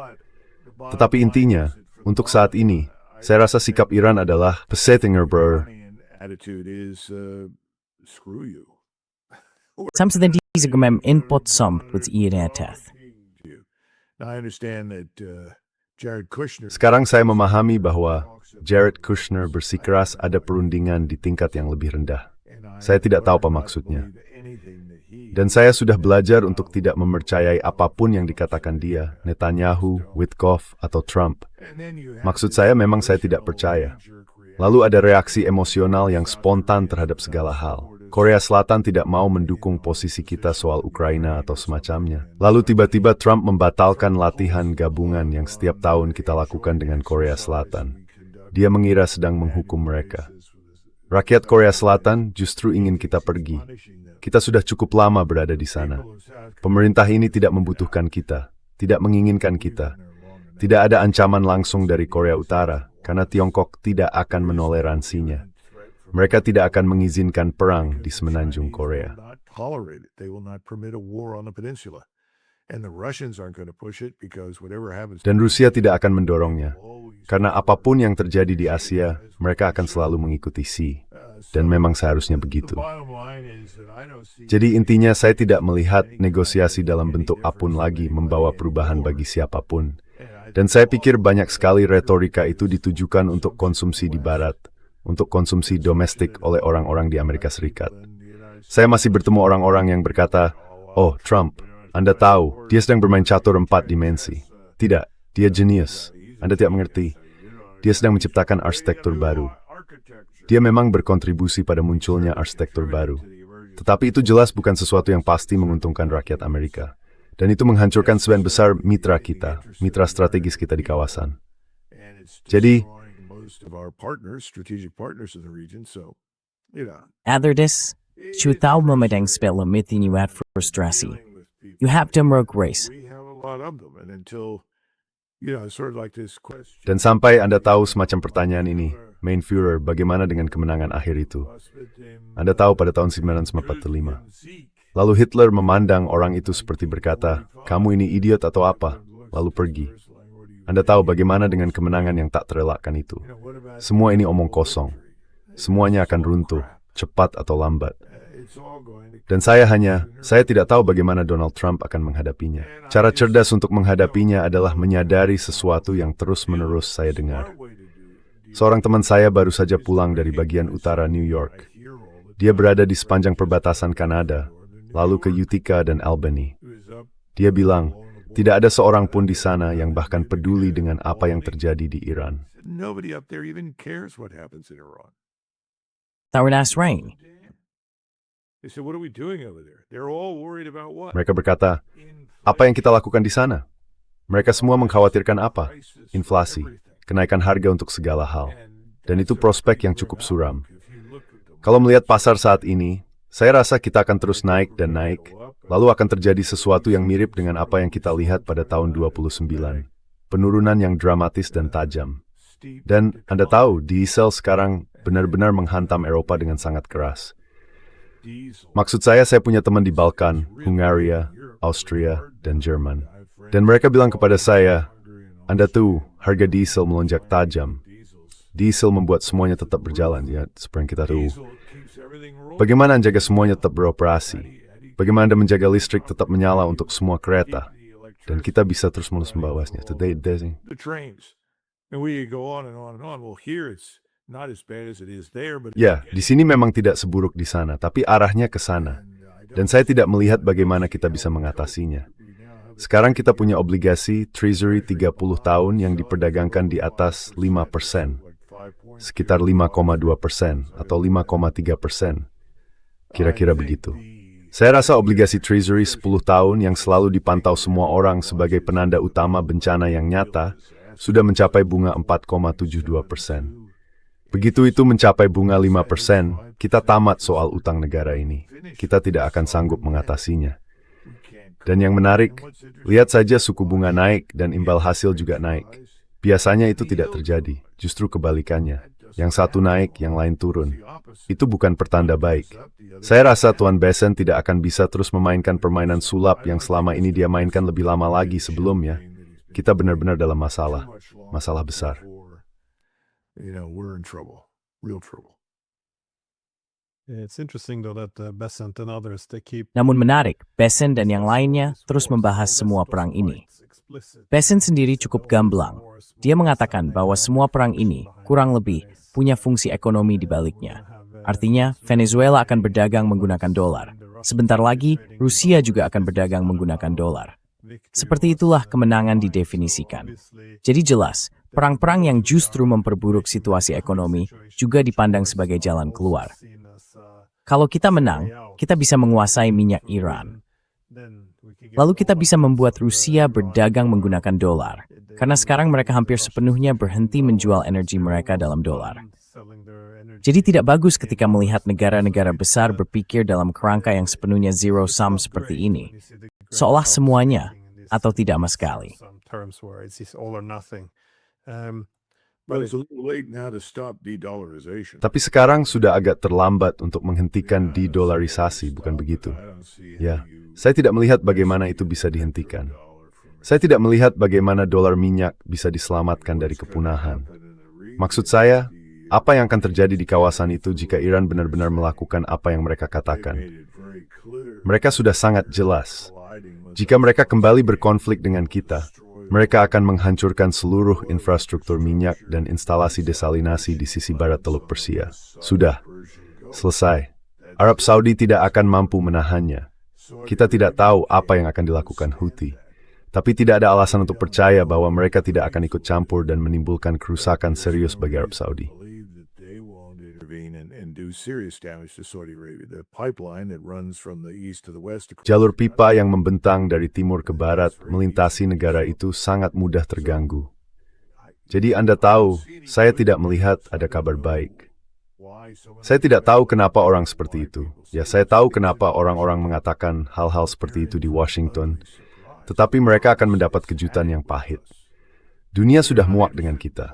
C: Tetapi intinya, untuk saat ini, saya rasa sikap Iran adalah Besettinger Bro.
B: Samtidigt med input som på irriterat.
C: Sekarang saya memahami bahwa Jared Kushner bersikeras ada perundingan di tingkat yang lebih rendah. Saya tidak tahu apa maksudnya. Dan saya sudah belajar untuk tidak mempercayai apapun yang dikatakan dia, Netanyahu, Witkoff, atau Trump. Maksud saya memang saya tidak percaya. Lalu ada reaksi emosional yang spontan terhadap segala hal. Korea Selatan tidak mau mendukung posisi kita soal Ukraina atau semacamnya. Lalu tiba-tiba Trump membatalkan latihan gabungan yang setiap tahun kita lakukan dengan Korea Selatan. Dia mengira sedang menghukum mereka. Rakyat Korea Selatan justru ingin kita pergi. Kita sudah cukup lama berada di sana. Pemerintah ini tidak membutuhkan kita, tidak menginginkan kita. Tidak ada ancaman langsung dari Korea Utara, karena Tiongkok tidak akan menoleransinya. Mereka tidak akan mengizinkan perang di semenanjung Korea. Dan Rusia tidak akan mendorongnya. Karena apapun yang terjadi di Asia, mereka akan selalu mengikuti Xi. Dan memang seharusnya begitu. Jadi intinya saya tidak melihat negosiasi dalam bentuk apapun lagi membawa perubahan bagi siapapun. Dan saya pikir banyak sekali retorika itu ditujukan untuk konsumsi di Barat, untuk konsumsi domestik oleh orang-orang di Amerika Serikat. Saya masih bertemu orang-orang yang berkata, "Oh, Trump, Anda tahu, dia sedang bermain catur 4 dimensi." Tidak, dia jenius. Anda tidak mengerti. Dia sedang menciptakan arsitektur baru. Dia memang berkontribusi pada munculnya arsitektur baru. Tetapi itu jelas bukan sesuatu yang pasti menguntungkan rakyat Amerika. Dan itu menghancurkan sebagian besar mitra kita, mitra strategis kita di kawasan. Jadi,
B: Aderdis, 20 memedang spela mitiniwat frustrasi. You have to merg race.
C: Dan sampai Anda tahu semacam pertanyaan ini, Mein Führer, bagaimana dengan kemenangan akhir itu? Anda tahu pada tahun 1945. Lalu Hitler memandang orang itu seperti berkata, "Kamu ini idiot atau apa?" Lalu pergi. Anda tahu bagaimana dengan kemenangan yang tak terelakkan itu. Semua ini omong kosong. Semuanya akan runtuh, cepat atau lambat. Dan saya tidak tahu bagaimana Donald Trump akan menghadapinya. Cara cerdas untuk menghadapinya adalah menyadari sesuatu yang terus-menerus saya dengar. Seorang teman saya baru saja pulang dari bagian utara New York. Dia berada di sepanjang perbatasan Kanada, lalu ke Utica dan Albany. Dia bilang, tidak ada seorang pun di sana yang bahkan peduli dengan apa yang terjadi di Iran.
B: Tarunas Rain.
C: Mereka berkata, apa yang kita lakukan di sana? Mereka semua mengkhawatirkan apa? Inflasi, kenaikan harga untuk segala hal. Dan itu prospek yang cukup suram. Kalau melihat pasar saat ini, saya rasa kita akan terus naik dan naik, lalu akan terjadi sesuatu yang mirip dengan apa yang kita lihat pada tahun 29. Penurunan yang dramatis dan tajam. Dan Anda tahu, diesel sekarang benar-benar menghantam Eropa dengan sangat keras. Maksud saya punya teman di Balkan, Hungaria, Austria, dan Jerman. Dan mereka bilang kepada saya, Anda tuh, harga diesel melonjak tajam. Diesel membuat semuanya tetap berjalan, ya, seperti yang kita tahu. Bagaimana Anda jaga semuanya tetap beroperasi? Bagaimana Anda menjaga listrik tetap menyala untuk semua kereta? Dan kita bisa terus-menerus membawanya. Ya, di sini memang tidak seburuk di sana, tapi arahnya ke sana. Dan saya tidak melihat bagaimana kita bisa mengatasinya. Sekarang kita punya obligasi Treasury 30 tahun yang diperdagangkan di atas 5%. Sekitar 5,2% atau 5,3%. Kira-kira begitu. Saya rasa obligasi Treasury 10 tahun yang selalu dipantau semua orang sebagai penanda utama bencana yang nyata, sudah mencapai bunga 4,72%. Begitu itu mencapai bunga 5%, kita tamat soal utang negara ini. Kita tidak akan sanggup mengatasinya. Dan yang menarik, lihat saja suku bunga naik dan imbal hasil juga naik. Biasanya itu tidak terjadi, justru kebalikannya. Yang satu naik, yang lain turun. Itu bukan pertanda baik. Saya rasa Tuan Besen tidak akan bisa terus memainkan permainan sulap yang selama ini dia mainkan lebih lama lagi sebelumnya. Kita benar-benar dalam masalah besar.
B: Namun menarik, Besen dan yang lainnya terus membahas semua perang ini. Besen sendiri cukup gamblang. Dia mengatakan bahwa semua perang ini kurang lebih punya fungsi ekonomi di baliknya. Artinya, Venezuela akan berdagang menggunakan dolar. Sebentar lagi, Rusia juga akan berdagang menggunakan dolar. Seperti itulah kemenangan didefinisikan. Jadi jelas, perang-perang yang justru memperburuk situasi ekonomi juga dipandang sebagai jalan keluar. Kalau kita menang, kita bisa menguasai minyak Iran. Lalu kita bisa membuat Rusia berdagang menggunakan dolar. Karena sekarang mereka hampir sepenuhnya berhenti menjual energi mereka dalam dolar. Jadi tidak bagus ketika melihat negara-negara besar berpikir dalam kerangka yang sepenuhnya zero sum seperti ini. Seolah semuanya atau tidak sama sekali.
C: Tapi sekarang sudah agak terlambat untuk menghentikan de-dolarisasi, bukan begitu? Ya, saya tidak melihat bagaimana itu bisa dihentikan. Saya tidak melihat bagaimana dolar minyak bisa diselamatkan dari kepunahan. Maksud saya, apa yang akan terjadi di kawasan itu jika Iran benar-benar melakukan apa yang mereka katakan? Mereka sudah sangat jelas. Jika mereka kembali berkonflik dengan kita, mereka akan menghancurkan seluruh infrastruktur minyak dan instalasi desalinasi di sisi barat Teluk Persia. Sudah. Selesai. Arab Saudi tidak akan mampu menahannya. Kita tidak tahu apa yang akan dilakukan Houthi. Tapi tidak ada alasan untuk percaya bahwa mereka tidak akan ikut campur dan menimbulkan kerusakan serius bagi Arab Saudi. Jalur pipa yang membentang dari timur ke barat melintasi negara itu sangat mudah terganggu. Jadi Anda tahu, saya tidak melihat ada kabar baik. Saya tidak tahu kenapa orang seperti itu. Ya, saya tahu kenapa orang-orang mengatakan hal-hal seperti itu di Washington. Tetapi mereka akan mendapat kejutan yang pahit. Dunia sudah muak dengan kita.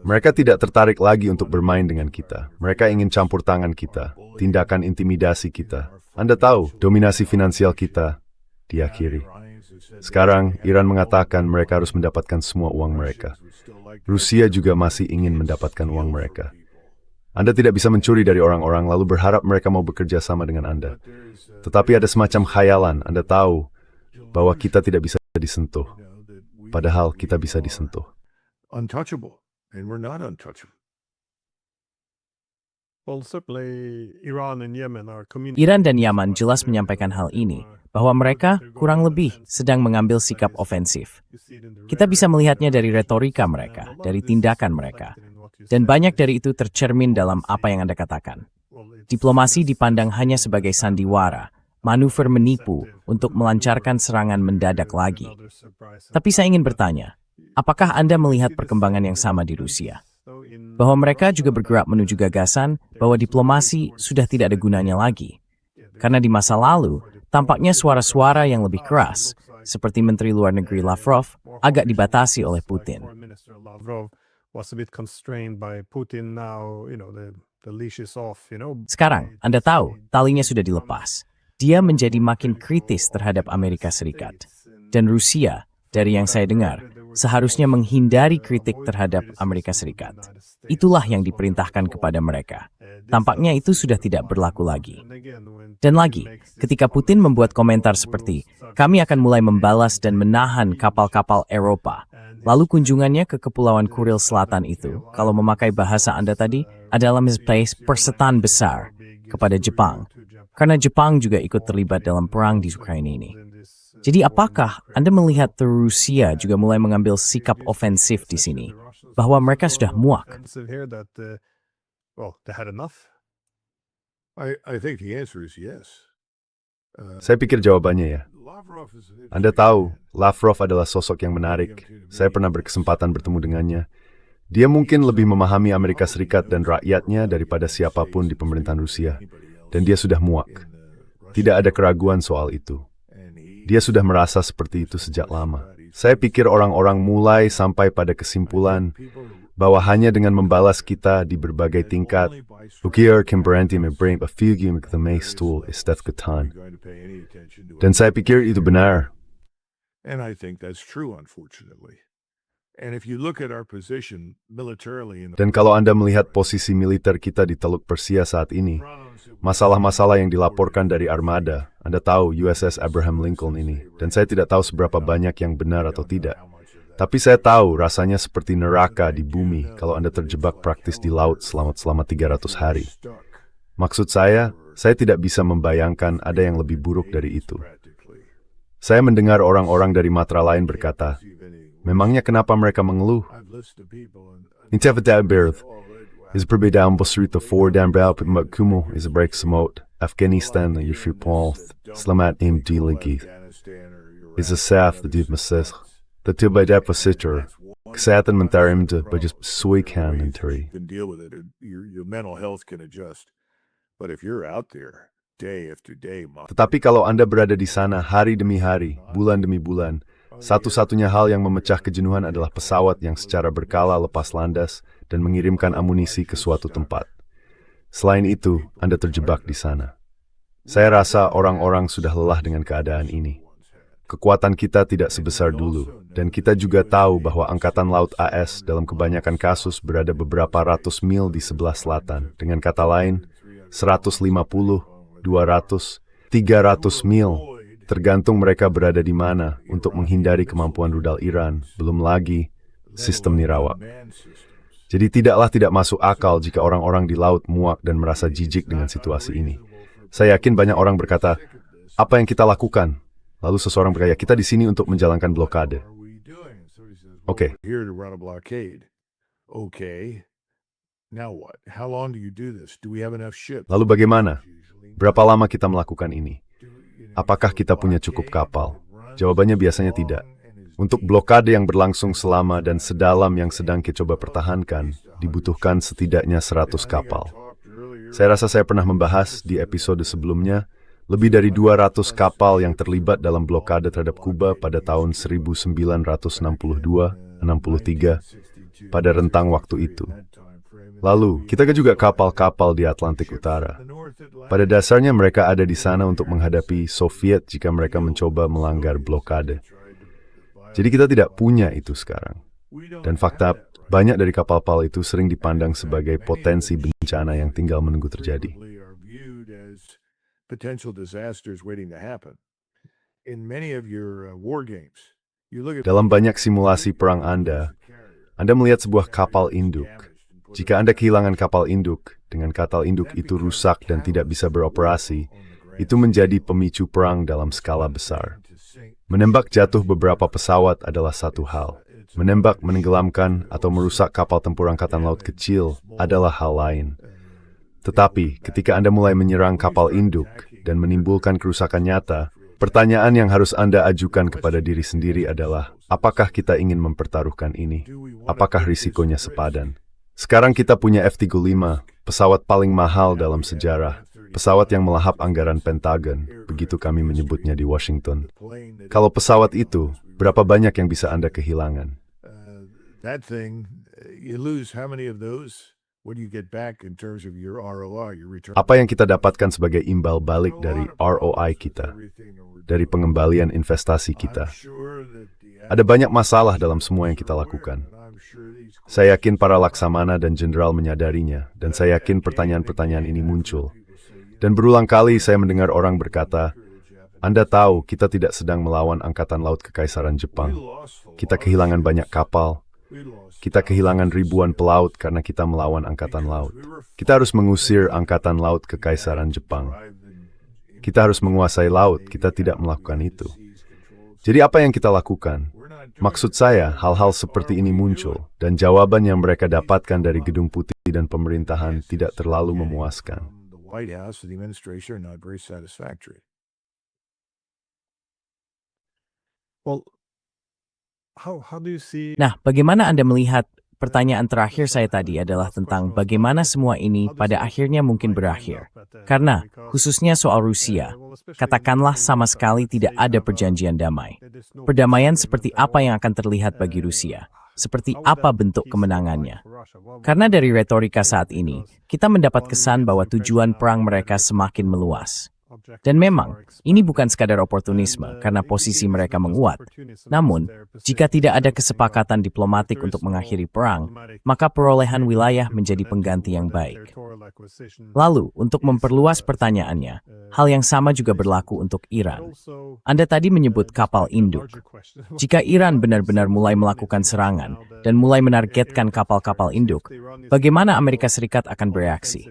C: Mereka tidak tertarik lagi untuk bermain dengan kita. Mereka ingin campur tangan kita, tindakan intimidasi kita, Anda tahu, dominasi finansial kita diakhiri. Sekarang, Iran mengatakan mereka harus mendapatkan semua uang mereka. Rusia juga masih ingin mendapatkan uang mereka. Anda tidak bisa mencuri dari orang-orang lalu berharap mereka mau bekerja sama dengan Anda. Tetapi ada semacam khayalan, Anda tahu, bahwa kita tidak bisa disentuh. Padahal kita bisa disentuh.
D: Untouchable, and we're not untouchable.
A: Well, certainly Iran and Yemen are
B: Iran dan Yaman jelas menyampaikan hal ini, bahwa mereka kurang lebih sedang mengambil sikap ofensif. Kita bisa melihatnya dari retorika mereka, dari tindakan mereka. Dan banyak dari itu tercermin dalam apa yang Anda katakan. Diplomasi dipandang hanya sebagai sandiwara, manuver menipu untuk melancarkan serangan mendadak lagi. Tapi saya ingin bertanya, apakah Anda melihat perkembangan yang sama di Rusia? Bahwa mereka juga bergerak menuju gagasan bahwa diplomasi sudah tidak ada gunanya lagi. Karena di masa lalu, tampaknya suara-suara yang lebih keras, seperti Menteri Luar Negeri Lavrov, agak dibatasi oleh Putin. Sekarang, Anda tahu, talinya sudah dilepas. Dia menjadi makin kritis terhadap Amerika Serikat. Dan Rusia, dari yang saya dengar, seharusnya menghindari kritik terhadap Amerika Serikat. Itulah yang diperintahkan kepada mereka. Tampaknya itu sudah tidak berlaku lagi. Dan lagi, ketika Putin membuat komentar seperti, kami akan mulai membalas dan menahan kapal-kapal Eropa, lalu kunjungannya ke Kepulauan Kuril Selatan itu, kalau memakai bahasa Anda tadi, adalah persetan besar kepada Jepang. Karena Jepang juga ikut terlibat dalam perang di Ukraina ini. Jadi apakah Anda melihat Rusia juga mulai mengambil sikap ofensif di sini? Bahwa mereka sudah muak?
D: I think the answer is yes.
C: Saya pikir jawabannya ya. Anda tahu, Lavrov adalah sosok yang menarik. Saya pernah berkesempatan bertemu dengannya. Dia mungkin lebih memahami Amerika Serikat dan rakyatnya daripada siapapun di pemerintahan Rusia. Dan dia sudah muak. Tidak ada keraguan soal itu. Dia sudah merasa seperti itu sejak lama. Saya pikir orang-orang mulai sampai pada kesimpulan bahwa hanya dengan membalas kita di berbagai tingkat, dan saya pikir itu benar.
D: And I think that's true, unfortunately. And if you look at our position militarily in the
C: Dan kalau Anda melihat posisi militer kita di Teluk Persia saat ini, masalah-masalah yang dilaporkan dari armada, Anda tahu USS Abraham Lincoln ini, dan saya tidak tahu seberapa banyak yang benar atau tidak. Tapi saya tahu rasanya seperti neraka di bumi kalau Anda terjebak praktis di laut selama 300 hari. Maksud saya tidak bisa membayangkan ada yang lebih buruk dari itu. Saya mendengar orang-orang dari matra lain berkata, memangnya kenapa mereka mengeluh? Is perbedaan besar dan berapa makmum is break semut Afghanistan Yusupol selamat di lagi. Is a saf the deep masses the tiba depositor kesehatan mentarim de bajis suikan enteri.
D: deal with it. Your mental health can adjust. But if you're out there day after day,
C: Tetapi kalau Anda berada di sana hari demi hari, bulan demi bulan, satu-satunya hal yang memecah kejenuhan adalah pesawat yang secara berkala lepas landas dan mengirimkan amunisi ke suatu tempat. Selain itu, Anda terjebak di sana. Saya rasa orang-orang sudah lelah dengan keadaan ini. Kekuatan kita tidak sebesar dulu, dan kita juga tahu bahwa Angkatan Laut AS dalam kebanyakan kasus berada beberapa ratus mil di sebelah selatan. Dengan kata lain, 150, 200, 300 mil, tergantung mereka berada di mana untuk menghindari kemampuan rudal Iran, belum lagi sistem nirawak. Jadi tidak masuk akal jika orang-orang di laut muak dan merasa jijik dengan situasi ini. Saya yakin banyak orang berkata, apa yang kita lakukan? Lalu seseorang berkata, kita di sini untuk menjalankan blokade. Oke.
D: here to run a blockade. Okay. Now what? How long do you do this? Do we have enough ships?
C: Lalu bagaimana? Berapa lama kita melakukan ini? Apakah kita punya cukup kapal? Jawabannya biasanya tidak. Untuk blokade yang berlangsung selama dan sedalam yang sedang kita coba pertahankan, dibutuhkan setidaknya 100 kapal. Saya rasa saya pernah membahas di episode sebelumnya, lebih dari 200 kapal yang terlibat dalam blokade terhadap Kuba pada tahun 1962-63 pada rentang waktu itu. Lalu, kita juga kapal-kapal di Atlantik Utara. Pada dasarnya mereka ada di sana untuk menghadapi Soviet jika mereka mencoba melanggar blokade. Jadi kita tidak punya itu sekarang. Dan fakta, banyak dari kapal-kapal itu sering dipandang sebagai potensi bencana yang tinggal menunggu terjadi. Dalam banyak simulasi perang Anda melihat sebuah kapal induk. Jika Anda kehilangan kapal induk, dengan kapal induk itu rusak dan tidak bisa beroperasi, itu menjadi pemicu perang dalam skala besar. Menembak jatuh beberapa pesawat adalah satu hal. Menembak, menenggelamkan, atau merusak kapal tempur angkatan laut kecil adalah hal lain. Tetapi, ketika Anda mulai menyerang kapal induk dan menimbulkan kerusakan nyata, pertanyaan yang harus Anda ajukan kepada diri sendiri adalah, apakah kita ingin mempertaruhkan ini? Apakah risikonya sepadan? Sekarang kita punya F-35, pesawat paling mahal dalam sejarah, pesawat yang melahap anggaran Pentagon, begitu kami menyebutnya di Washington. Kalau pesawat itu, berapa banyak yang bisa Anda kehilangan? Apa yang kita dapatkan sebagai imbal balik dari ROI kita, dari pengembalian investasi kita? Ada banyak masalah dalam semua yang kita lakukan. Saya yakin para laksamana dan jenderal menyadarinya, dan saya yakin pertanyaan-pertanyaan ini muncul. Dan berulang kali saya mendengar orang berkata, Anda tahu kita tidak sedang melawan Angkatan Laut Kekaisaran Jepang. Kita kehilangan banyak kapal. Kita kehilangan ribuan pelaut karena kita melawan Angkatan Laut. Kita harus mengusir Angkatan Laut Kekaisaran Jepang. Kita harus menguasai laut, kita tidak melakukan itu. Jadi apa yang kita lakukan? Maksud saya, hal-hal seperti ini muncul, dan jawaban yang mereka dapatkan dari Gedung Putih dan pemerintahan tidak terlalu memuaskan.
B: Nah, bagaimana Anda melihat pertanyaan terakhir saya tadi adalah tentang bagaimana semua ini pada akhirnya mungkin berakhir. Karena, khususnya soal Rusia, katakanlah sama sekali tidak ada perjanjian damai. Perdamaian seperti apa yang akan terlihat bagi Rusia? Seperti apa bentuk kemenangannya? Karena dari retorika saat ini, kita mendapat kesan bahwa tujuan perang mereka semakin meluas. Dan memang, ini bukan sekadar oportunisme karena posisi mereka menguat. Namun, jika tidak ada kesepakatan diplomatik untuk mengakhiri perang, maka perolehan wilayah menjadi pengganti yang baik. Lalu, untuk memperluas pertanyaannya, hal yang sama juga berlaku untuk Iran. Anda tadi menyebut kapal induk. Jika Iran benar-benar mulai melakukan serangan dan mulai menargetkan kapal-kapal induk, bagaimana Amerika Serikat akan bereaksi?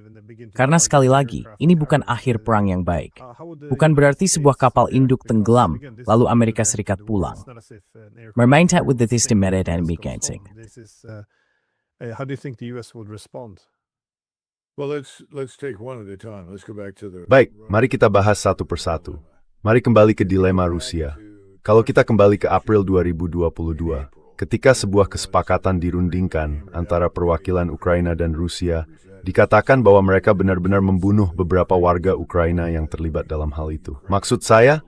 B: Karena sekali lagi, ini bukan akhir perang yang baik. Bukan berarti sebuah kapal induk tenggelam, lalu Amerika Serikat pulang. Bermain with the system dan mekanisme.
A: How do you think the US would respond?
C: Baik, mari kita bahas satu persatu. Mari kembali ke dilema Rusia. Kalau kita kembali ke April 2022, ketika sebuah kesepakatan dirundingkan antara perwakilan Ukraina dan Rusia, dikatakan bahwa mereka benar-benar membunuh beberapa warga Ukraina yang terlibat dalam hal itu. Maksud saya,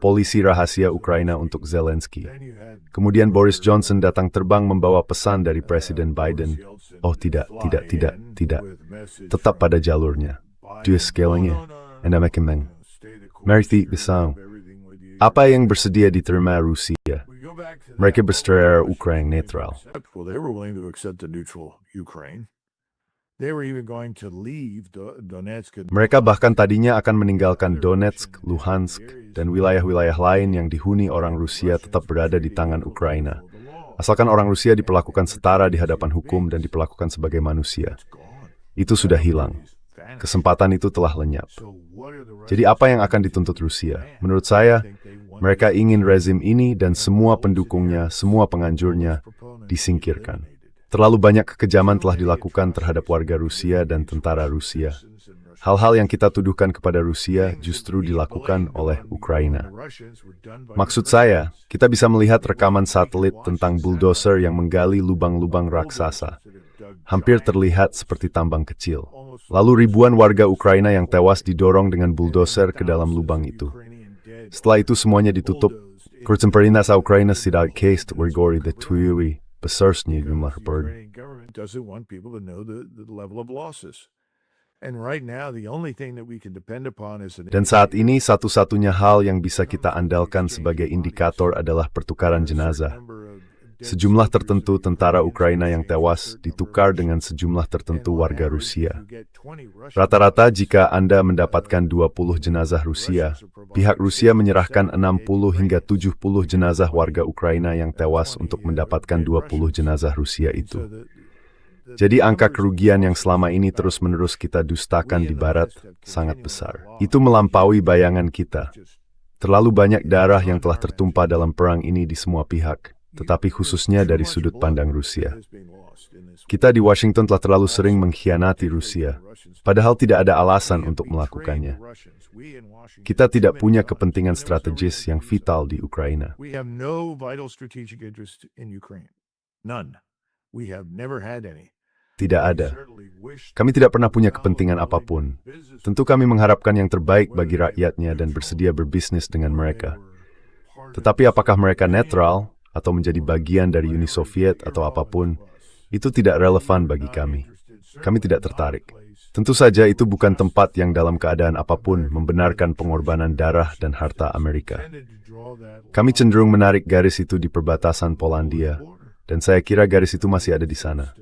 C: polisi rahasia Ukraina untuk Zelensky. Kemudian Boris Johnson datang terbang membawa pesan dari Presiden Biden. Oh tidak. Tetap pada jalurnya. Dia skalingnya. Anda makin Merti Bisang. Apa yang bersedia diterima Rusia? Mereka bersedia Ukraina netral. Mereka bahkan tadinya akan meninggalkan Donetsk, Luhansk, dan wilayah-wilayah lain yang dihuni orang Rusia tetap berada di tangan Ukraina. Asalkan orang Rusia diperlakukan setara di hadapan hukum dan diperlakukan sebagai manusia. Itu sudah hilang. Kesempatan itu telah lenyap. Jadi apa yang akan dituntut Rusia? Menurut saya, mereka ingin rezim ini dan semua pendukungnya, semua penganjurnya, disingkirkan. Terlalu banyak kekejaman telah dilakukan terhadap warga Rusia dan tentara Rusia. Hal-hal yang kita tuduhkan kepada Rusia justru dilakukan oleh Ukraina. Maksud saya, kita bisa melihat rekaman satelit tentang bulldozer yang menggali lubang-lubang raksasa. Hampir terlihat seperti tambang kecil. Lalu ribuan warga Ukraina yang tewas didorong dengan bulldozer ke dalam lubang itu. Setelah itu semuanya ditutup. Kurcemperina sa Ukraina sidag cast wargori the tuiwi. besar jumlah report.
D: Ukrainian government doesn't want people to know the level of losses. And right now, the only thing that we can depend upon is an
C: Dan saat ini satu-satunya hal yang bisa kita andalkan sebagai indikator adalah pertukaran jenazah. Sejumlah tertentu tentara Ukraina yang tewas ditukar dengan sejumlah tertentu warga Rusia. Rata-rata jika Anda mendapatkan 20 jenazah Rusia, pihak Rusia menyerahkan 60 hingga 70 jenazah warga Ukraina yang tewas untuk mendapatkan 20 jenazah Rusia itu. Jadi angka kerugian yang selama ini terus-menerus kita dustakan di Barat sangat besar. Itu melampaui bayangan kita. Terlalu banyak darah yang telah tertumpah dalam perang ini di semua pihak, tetapi khususnya dari sudut pandang Rusia. Kita di Washington telah terlalu sering mengkhianati Rusia, padahal tidak ada alasan untuk melakukannya. Kita tidak punya kepentingan strategis yang vital di Ukraina.
D: We have no vital strategic interest in Ukraine. None. We have never had any.
C: Tidak ada. Kami tidak pernah punya kepentingan apapun. Tentu kami mengharapkan yang terbaik bagi rakyatnya dan bersedia berbisnis dengan mereka. Tetapi apakah mereka netral atau menjadi bagian dari Uni Soviet atau apapun, itu tidak relevan bagi kami. Kami tidak tertarik. Tentu saja itu bukan tempat yang dalam keadaan apapun membenarkan pengorbanan darah dan harta Amerika. Kami cenderung menarik garis itu di perbatasan Polandia, dan saya kira garis itu masih ada di sana.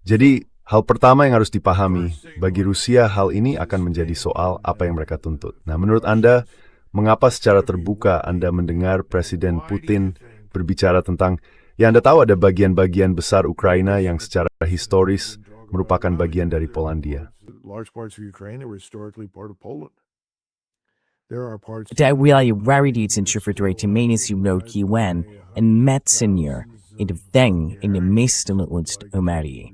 C: Jadi, hal pertama yang harus dipahami, bagi Rusia hal ini akan menjadi soal apa yang mereka tuntut. Nah, menurut Anda, mengapa secara terbuka Anda mendengar Presiden Putin berbicara tentang, ya Anda tahu ada bagian-bagian besar Ukraina yang secara historis merupakan bagian dari Polandia.
B: Där wilayah Varidits infrastrukturmenis umroki wen en metsenjer in de veng in de meeste utst umari.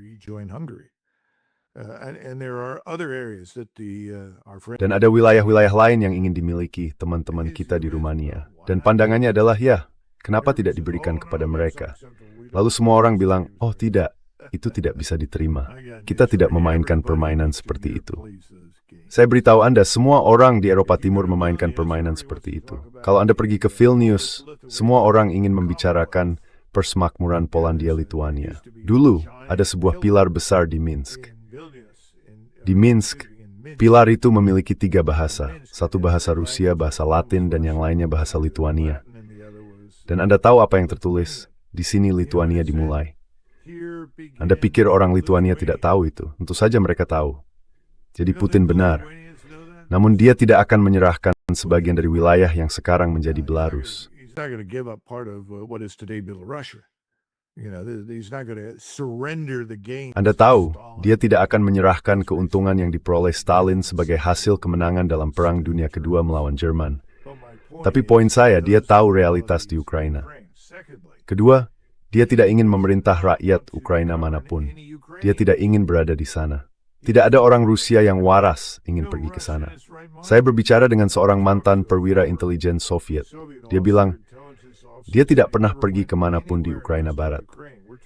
C: Dan ada wilayah-wilayah lain yang ingin dimiliki teman-teman kita di Rumania. Dan pandangannya adalah, ya, kenapa tidak diberikan kepada mereka? Lalu semua orang bilang, oh tidak, itu tidak bisa diterima. Kita tidak memainkan permainan seperti itu. Saya beritahu Anda, semua orang di Eropa Timur memainkan permainan seperti itu. Kalau Anda pergi ke Vilnius, semua orang ingin membicarakan persemakmuran Polandia-Lituania. Dulu, ada sebuah pilar besar di Minsk. Di Minsk, pilar itu memiliki 3 bahasa. Satu bahasa Rusia, bahasa Latin, dan yang lainnya bahasa Lituania. Dan Anda tahu apa yang tertulis? Di sini Lituania dimulai. Anda pikir orang Lituania tidak tahu itu? Tentu saja mereka tahu. Jadi Putin benar. Namun dia tidak akan menyerahkan sebagian dari wilayah yang sekarang menjadi Belarus. Anda tahu, dia tidak akan menyerahkan keuntungan yang diperoleh Stalin sebagai hasil kemenangan dalam Perang Dunia Kedua melawan Jerman. Tapi poin saya, dia tahu realitas di Ukraina. Kedua, dia tidak ingin memerintah rakyat Ukraina manapun. Dia tidak ingin berada di sana. Tidak ada orang Rusia yang waras ingin pergi ke sana. Saya berbicara dengan seorang mantan perwira intelijen Soviet. Dia bilang, dia tidak pernah pergi kemanapun di Ukraina Barat.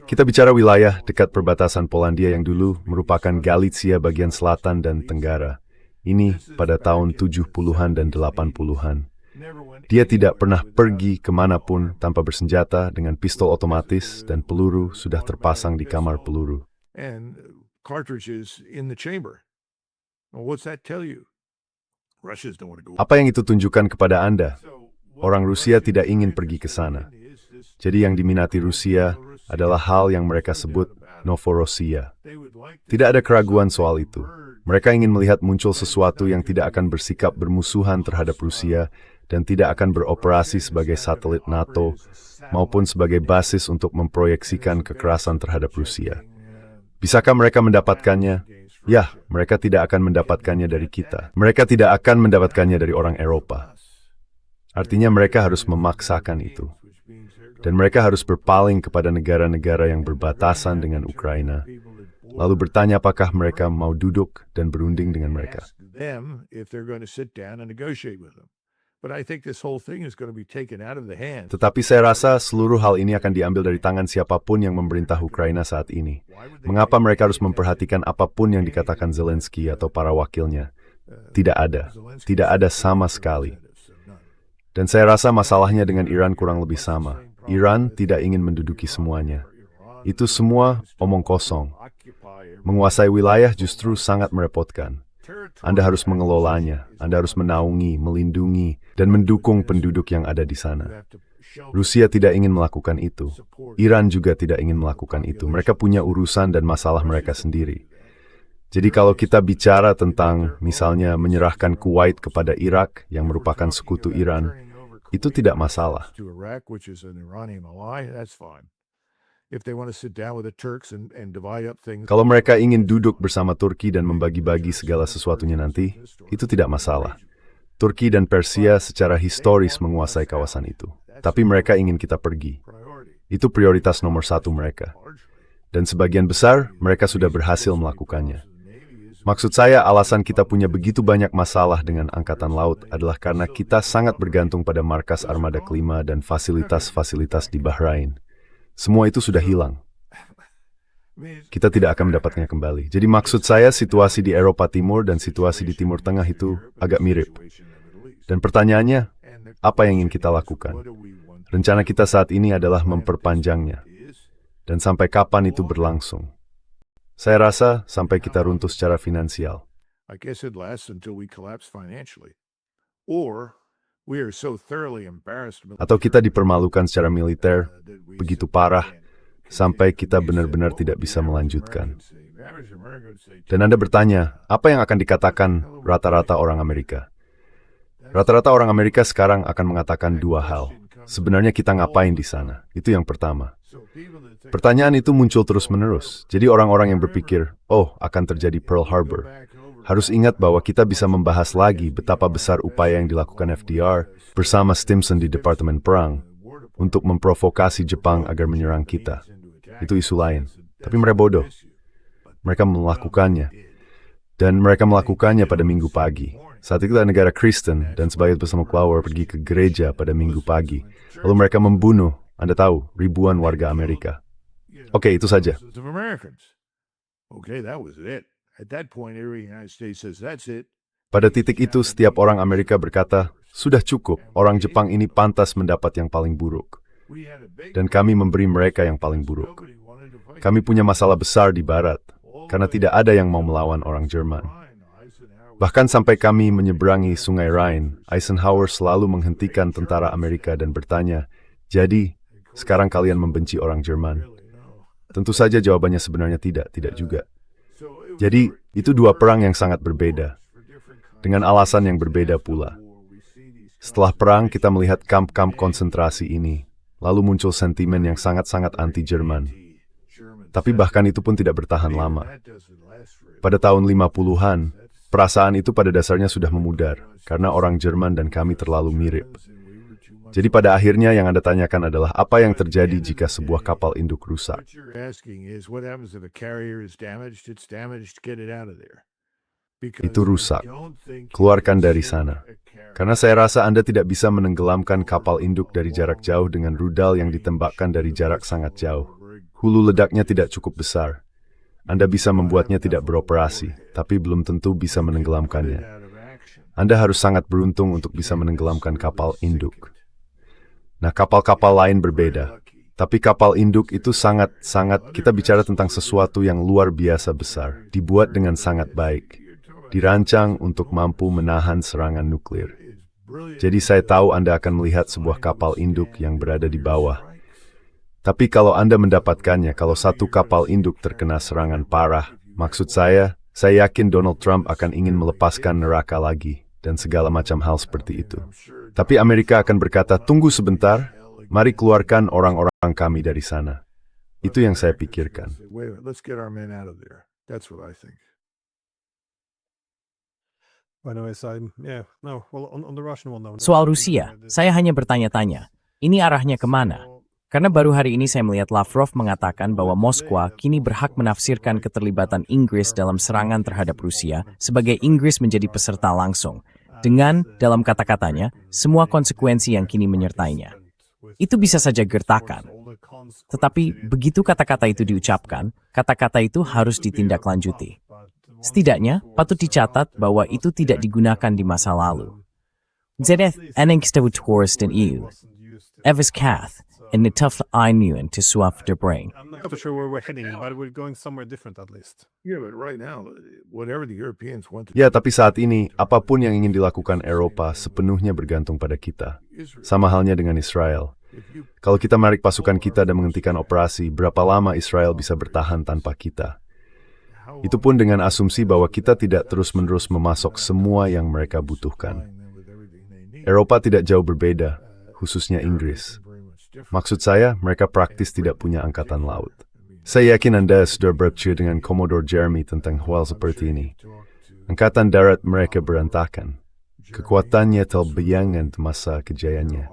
C: Kita bicara wilayah dekat perbatasan Polandia yang dulu merupakan Galicia bagian selatan dan tenggara. Ini pada tahun 70-an dan 80-an. Dia tidak pernah pergi kemanapun tanpa bersenjata dengan pistol otomatis dan peluru sudah terpasang di kamar peluru. Apa yang itu tunjukkan kepada Anda? Orang Rusia tidak ingin pergi ke sana. Jadi yang diminati Rusia adalah hal yang mereka sebut Novorossiya. Tidak ada keraguan soal itu. Mereka ingin melihat muncul sesuatu yang tidak akan bersikap bermusuhan terhadap Rusia dan tidak akan beroperasi sebagai satelit NATO maupun sebagai basis untuk memproyeksikan kekerasan terhadap Rusia. Bisakah mereka mendapatkannya? Ya, mereka tidak akan mendapatkannya dari kita. Mereka tidak akan mendapatkannya dari orang Eropa. Artinya mereka harus memaksakan itu. Dan mereka harus berpaling kepada negara-negara yang berbatasan dengan Ukraina. Lalu bertanya apakah mereka mau duduk dan berunding dengan mereka. Tetapi saya rasa seluruh hal ini akan diambil dari tangan siapapun yang memerintah Ukraina saat ini. Mengapa mereka harus memperhatikan apapun yang dikatakan Zelensky atau para wakilnya? Tidak ada. Tidak ada sama sekali. Dan saya rasa masalahnya dengan Iran kurang lebih sama. Iran tidak ingin menduduki semuanya. Itu semua omong kosong. Menguasai wilayah justru sangat merepotkan. Anda harus mengelolanya, Anda harus menaungi, melindungi, dan mendukung penduduk yang ada di sana. Rusia tidak ingin melakukan itu. Iran juga tidak ingin melakukan itu. Mereka punya urusan dan masalah mereka sendiri. Jadi kalau kita bicara tentang, misalnya, menyerahkan Kuwait kepada Irak yang merupakan sekutu Iran, itu tidak masalah. Kalau mereka ingin duduk bersama Turki dan membagi-bagi segala sesuatunya nanti, itu tidak masalah. Turki dan Persia secara historis menguasai kawasan itu. Tapi mereka ingin kita pergi. Itu prioritas nomor satu mereka. Dan sebagian besar, mereka sudah berhasil melakukannya. Maksud saya, alasan kita punya begitu banyak masalah dengan Angkatan Laut adalah karena kita sangat bergantung pada markas Armada Kelima dan fasilitas-fasilitas di Bahrain. Semua itu sudah hilang. Kita tidak akan mendapatkannya kembali. Jadi maksud saya, situasi di Eropa Timur dan situasi di Timur Tengah itu agak mirip. Dan pertanyaannya, apa yang ingin kita lakukan? Rencana kita saat ini adalah memperpanjangnya. Dan sampai kapan itu berlangsung? Saya rasa sampai kita runtuh secara finansial. Atau kita dipermalukan secara militer, begitu parah, sampai kita benar-benar tidak bisa melanjutkan. Dan Anda bertanya, apa yang akan dikatakan rata-rata orang Amerika? Rata-rata orang Amerika sekarang akan mengatakan dua hal. Sebenarnya kita ngapain di sana? Itu yang pertama. Pertanyaan itu muncul terus-menerus. Jadi orang-orang yang berpikir, oh, akan terjadi Pearl Harbor, harus ingat bahwa kita bisa membahas lagi betapa besar upaya yang dilakukan FDR bersama Stimson di Departemen Perang untuk memprovokasi Jepang agar menyerang kita. Itu isu lain. Tapi mereka bodoh. Mereka melakukannya. Dan mereka melakukannya pada Minggu pagi. Saat itu negara Kristen dan sebagian bersama Clower pergi ke gereja pada Minggu pagi. Lalu mereka membunuh, Anda tahu, ribuan warga Amerika. Oke, itu saja. Pada titik itu, setiap orang Amerika berkata, sudah cukup, orang Jepang ini pantas mendapat yang paling buruk. Dan kami memberi mereka yang paling buruk. Kami punya masalah besar di Barat, karena tidak ada yang mau melawan orang Jerman. Bahkan sampai kami menyeberangi Sungai Rhine, Eisenhower selalu menghentikan tentara Amerika dan bertanya, jadi, sekarang kalian membenci orang Jerman? Tentu saja jawabannya sebenarnya tidak juga. Jadi, itu dua perang yang sangat berbeda, dengan alasan yang berbeda pula. Setelah perang, kita melihat kamp-kamp konsentrasi ini, lalu muncul sentimen yang sangat-sangat anti-Jerman. Tapi bahkan itu pun tidak bertahan lama. Pada tahun 50-an, perasaan itu pada dasarnya sudah memudar, karena orang Jerman dan kami terlalu mirip. Jadi pada akhirnya yang Anda tanyakan adalah apa yang terjadi jika sebuah kapal induk rusak. Itu rusak. Keluarkan dari sana. Karena saya rasa Anda tidak bisa menenggelamkan kapal induk dari jarak jauh dengan rudal yang ditembakkan dari jarak sangat jauh. Hulu ledaknya tidak cukup besar. Anda bisa membuatnya tidak beroperasi, tapi belum tentu bisa menenggelamkannya. Anda harus sangat beruntung untuk bisa menenggelamkan kapal induk. Nah, kapal-kapal lain berbeda. Tapi kapal induk itu sangat-sangat, kita bicara tentang sesuatu yang luar biasa besar, dibuat dengan sangat baik, dirancang untuk mampu menahan serangan nuklir. Jadi saya tahu Anda akan melihat sebuah kapal induk yang berada di bawah. Tapi kalau Anda mendapatkannya, kalau satu kapal induk terkena serangan parah, maksud saya yakin Donald Trump akan ingin melepaskan neraka lagi, dan segala macam hal seperti itu. Tapi Amerika akan berkata, tunggu sebentar, mari keluarkan orang-orang kami dari sana. Itu yang saya pikirkan.
B: Soal Rusia, saya hanya bertanya-tanya, ini arahnya kemana? Karena baru hari ini saya melihat Lavrov mengatakan bahwa Moskwa kini berhak menafsirkan keterlibatan Inggris dalam serangan terhadap Rusia sebagai Inggris menjadi peserta langsung. Dengan, dalam kata-katanya, semua konsekuensi yang kini menyertainya. Itu bisa saja gertakan. Tetapi begitu kata-kata itu diucapkan, kata-kata itu harus ditindaklanjuti. Setidaknya, patut dicatat bahwa itu tidak digunakan di masa lalu. ZF Anengstevu Tourist dan EU. Evis Kath, en de tough eindeuwen te soif de brain.
A: I'm not so sure where we're heading, but we're going somewhere different at least.
D: Yeah, but right now, whatever the Europeans want to
C: Ya, tapi saat ini, apapun yang ingin dilakukan Eropa sepenuhnya bergantung pada kita. Sama halnya dengan Israel. Kalau kita menarik pasukan kita dan menghentikan operasi, berapa lama Israel bisa bertahan tanpa kita? Itu pun dengan asumsi bahwa kita tidak terus-menerus memasok semua yang mereka butuhkan. Eropa tidak jauh berbeda, khususnya Inggris. Maksud saya, mereka praktis tidak punya angkatan laut. Saya yakin Anda sudah berbicara dengan Commodore Jeremy tentang hal seperti ini. Angkatan darat mereka berantakan. Kekuatannya terbayangkan masa kejayaannya.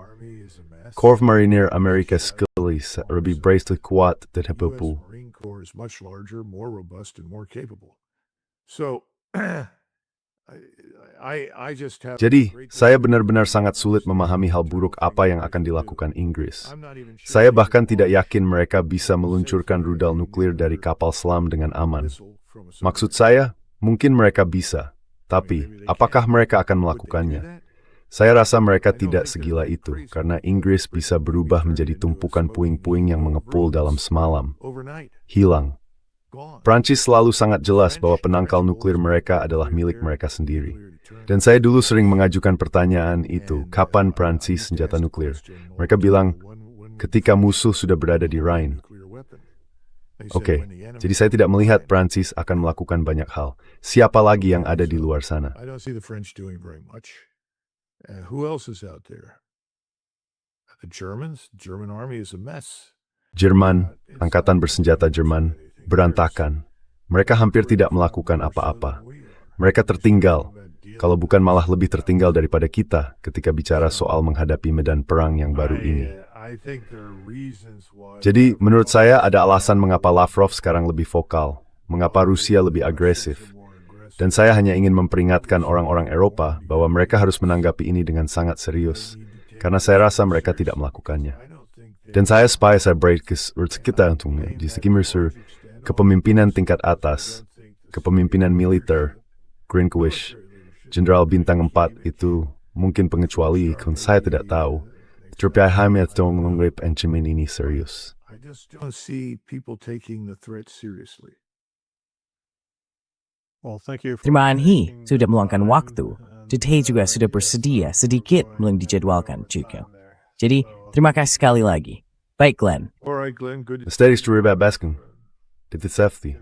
C: Corps Mariner Amerika sekali lebih berani kuat dan hebat.
D: Marine Corps is much larger, more robust, and more capable. So, I just have.
C: Jadi, saya benar-benar sangat sulit memahami hal buruk apa yang akan dilakukan Inggris. Saya bahkan tidak yakin mereka bisa meluncurkan rudal nuklir dari kapal selam dengan aman. Maksud saya, mungkin mereka bisa. Tapi, apakah mereka akan melakukannya? Saya rasa mereka tidak segila itu, karena Inggris bisa berubah menjadi tumpukan puing-puing yang mengepul dalam semalam. Hilang. Prancis selalu sangat jelas bahwa penangkal nuklir mereka adalah milik mereka sendiri. Dan saya dulu sering mengajukan pertanyaan itu, kapan Prancis senjata nuklir? Mereka bilang, ketika musuh sudah berada di Rhine. Oke, jadi saya tidak melihat Prancis akan melakukan banyak hal. Siapa lagi yang ada di luar sana?
D: I don't see the French doing very much. Who else is out there? The Germans? The German army is a mess.
C: Jerman, angkatan bersenjata Jerman, berantakan. Mereka hampir tidak melakukan apa-apa. Mereka tertinggal, kalau bukan malah lebih tertinggal daripada kita ketika bicara soal menghadapi medan perang yang baru ini. Jadi, menurut saya ada alasan mengapa Lavrov sekarang lebih vokal, mengapa Rusia lebih agresif. Dan saya hanya ingin memperingatkan orang-orang Eropa bahwa mereka harus menanggapi ini dengan sangat serius, karena saya rasa mereka tidak melakukannya. Dan saya break kita untungnya, di sekitar kepemimpinan tingkat atas, kepemimpinan militer, Greenwich, Jenderal Bintang 4 itu mungkin pengecuali, kan saya tidak tahu. Tetapi hanya menganggap ancaman ini serius.
D: I just don't see people taking the threat seriously.
A: Well, thank you.
B: Terima kasih sudah meluangkan waktu. Detail juga sudah bersedia sedikit belum dijadwalkan juga. Jadi, terima kasih sekali lagi. Baik, Glenn.
D: All right, Glenn, good.
C: Steady story about Baskin. Did it safety?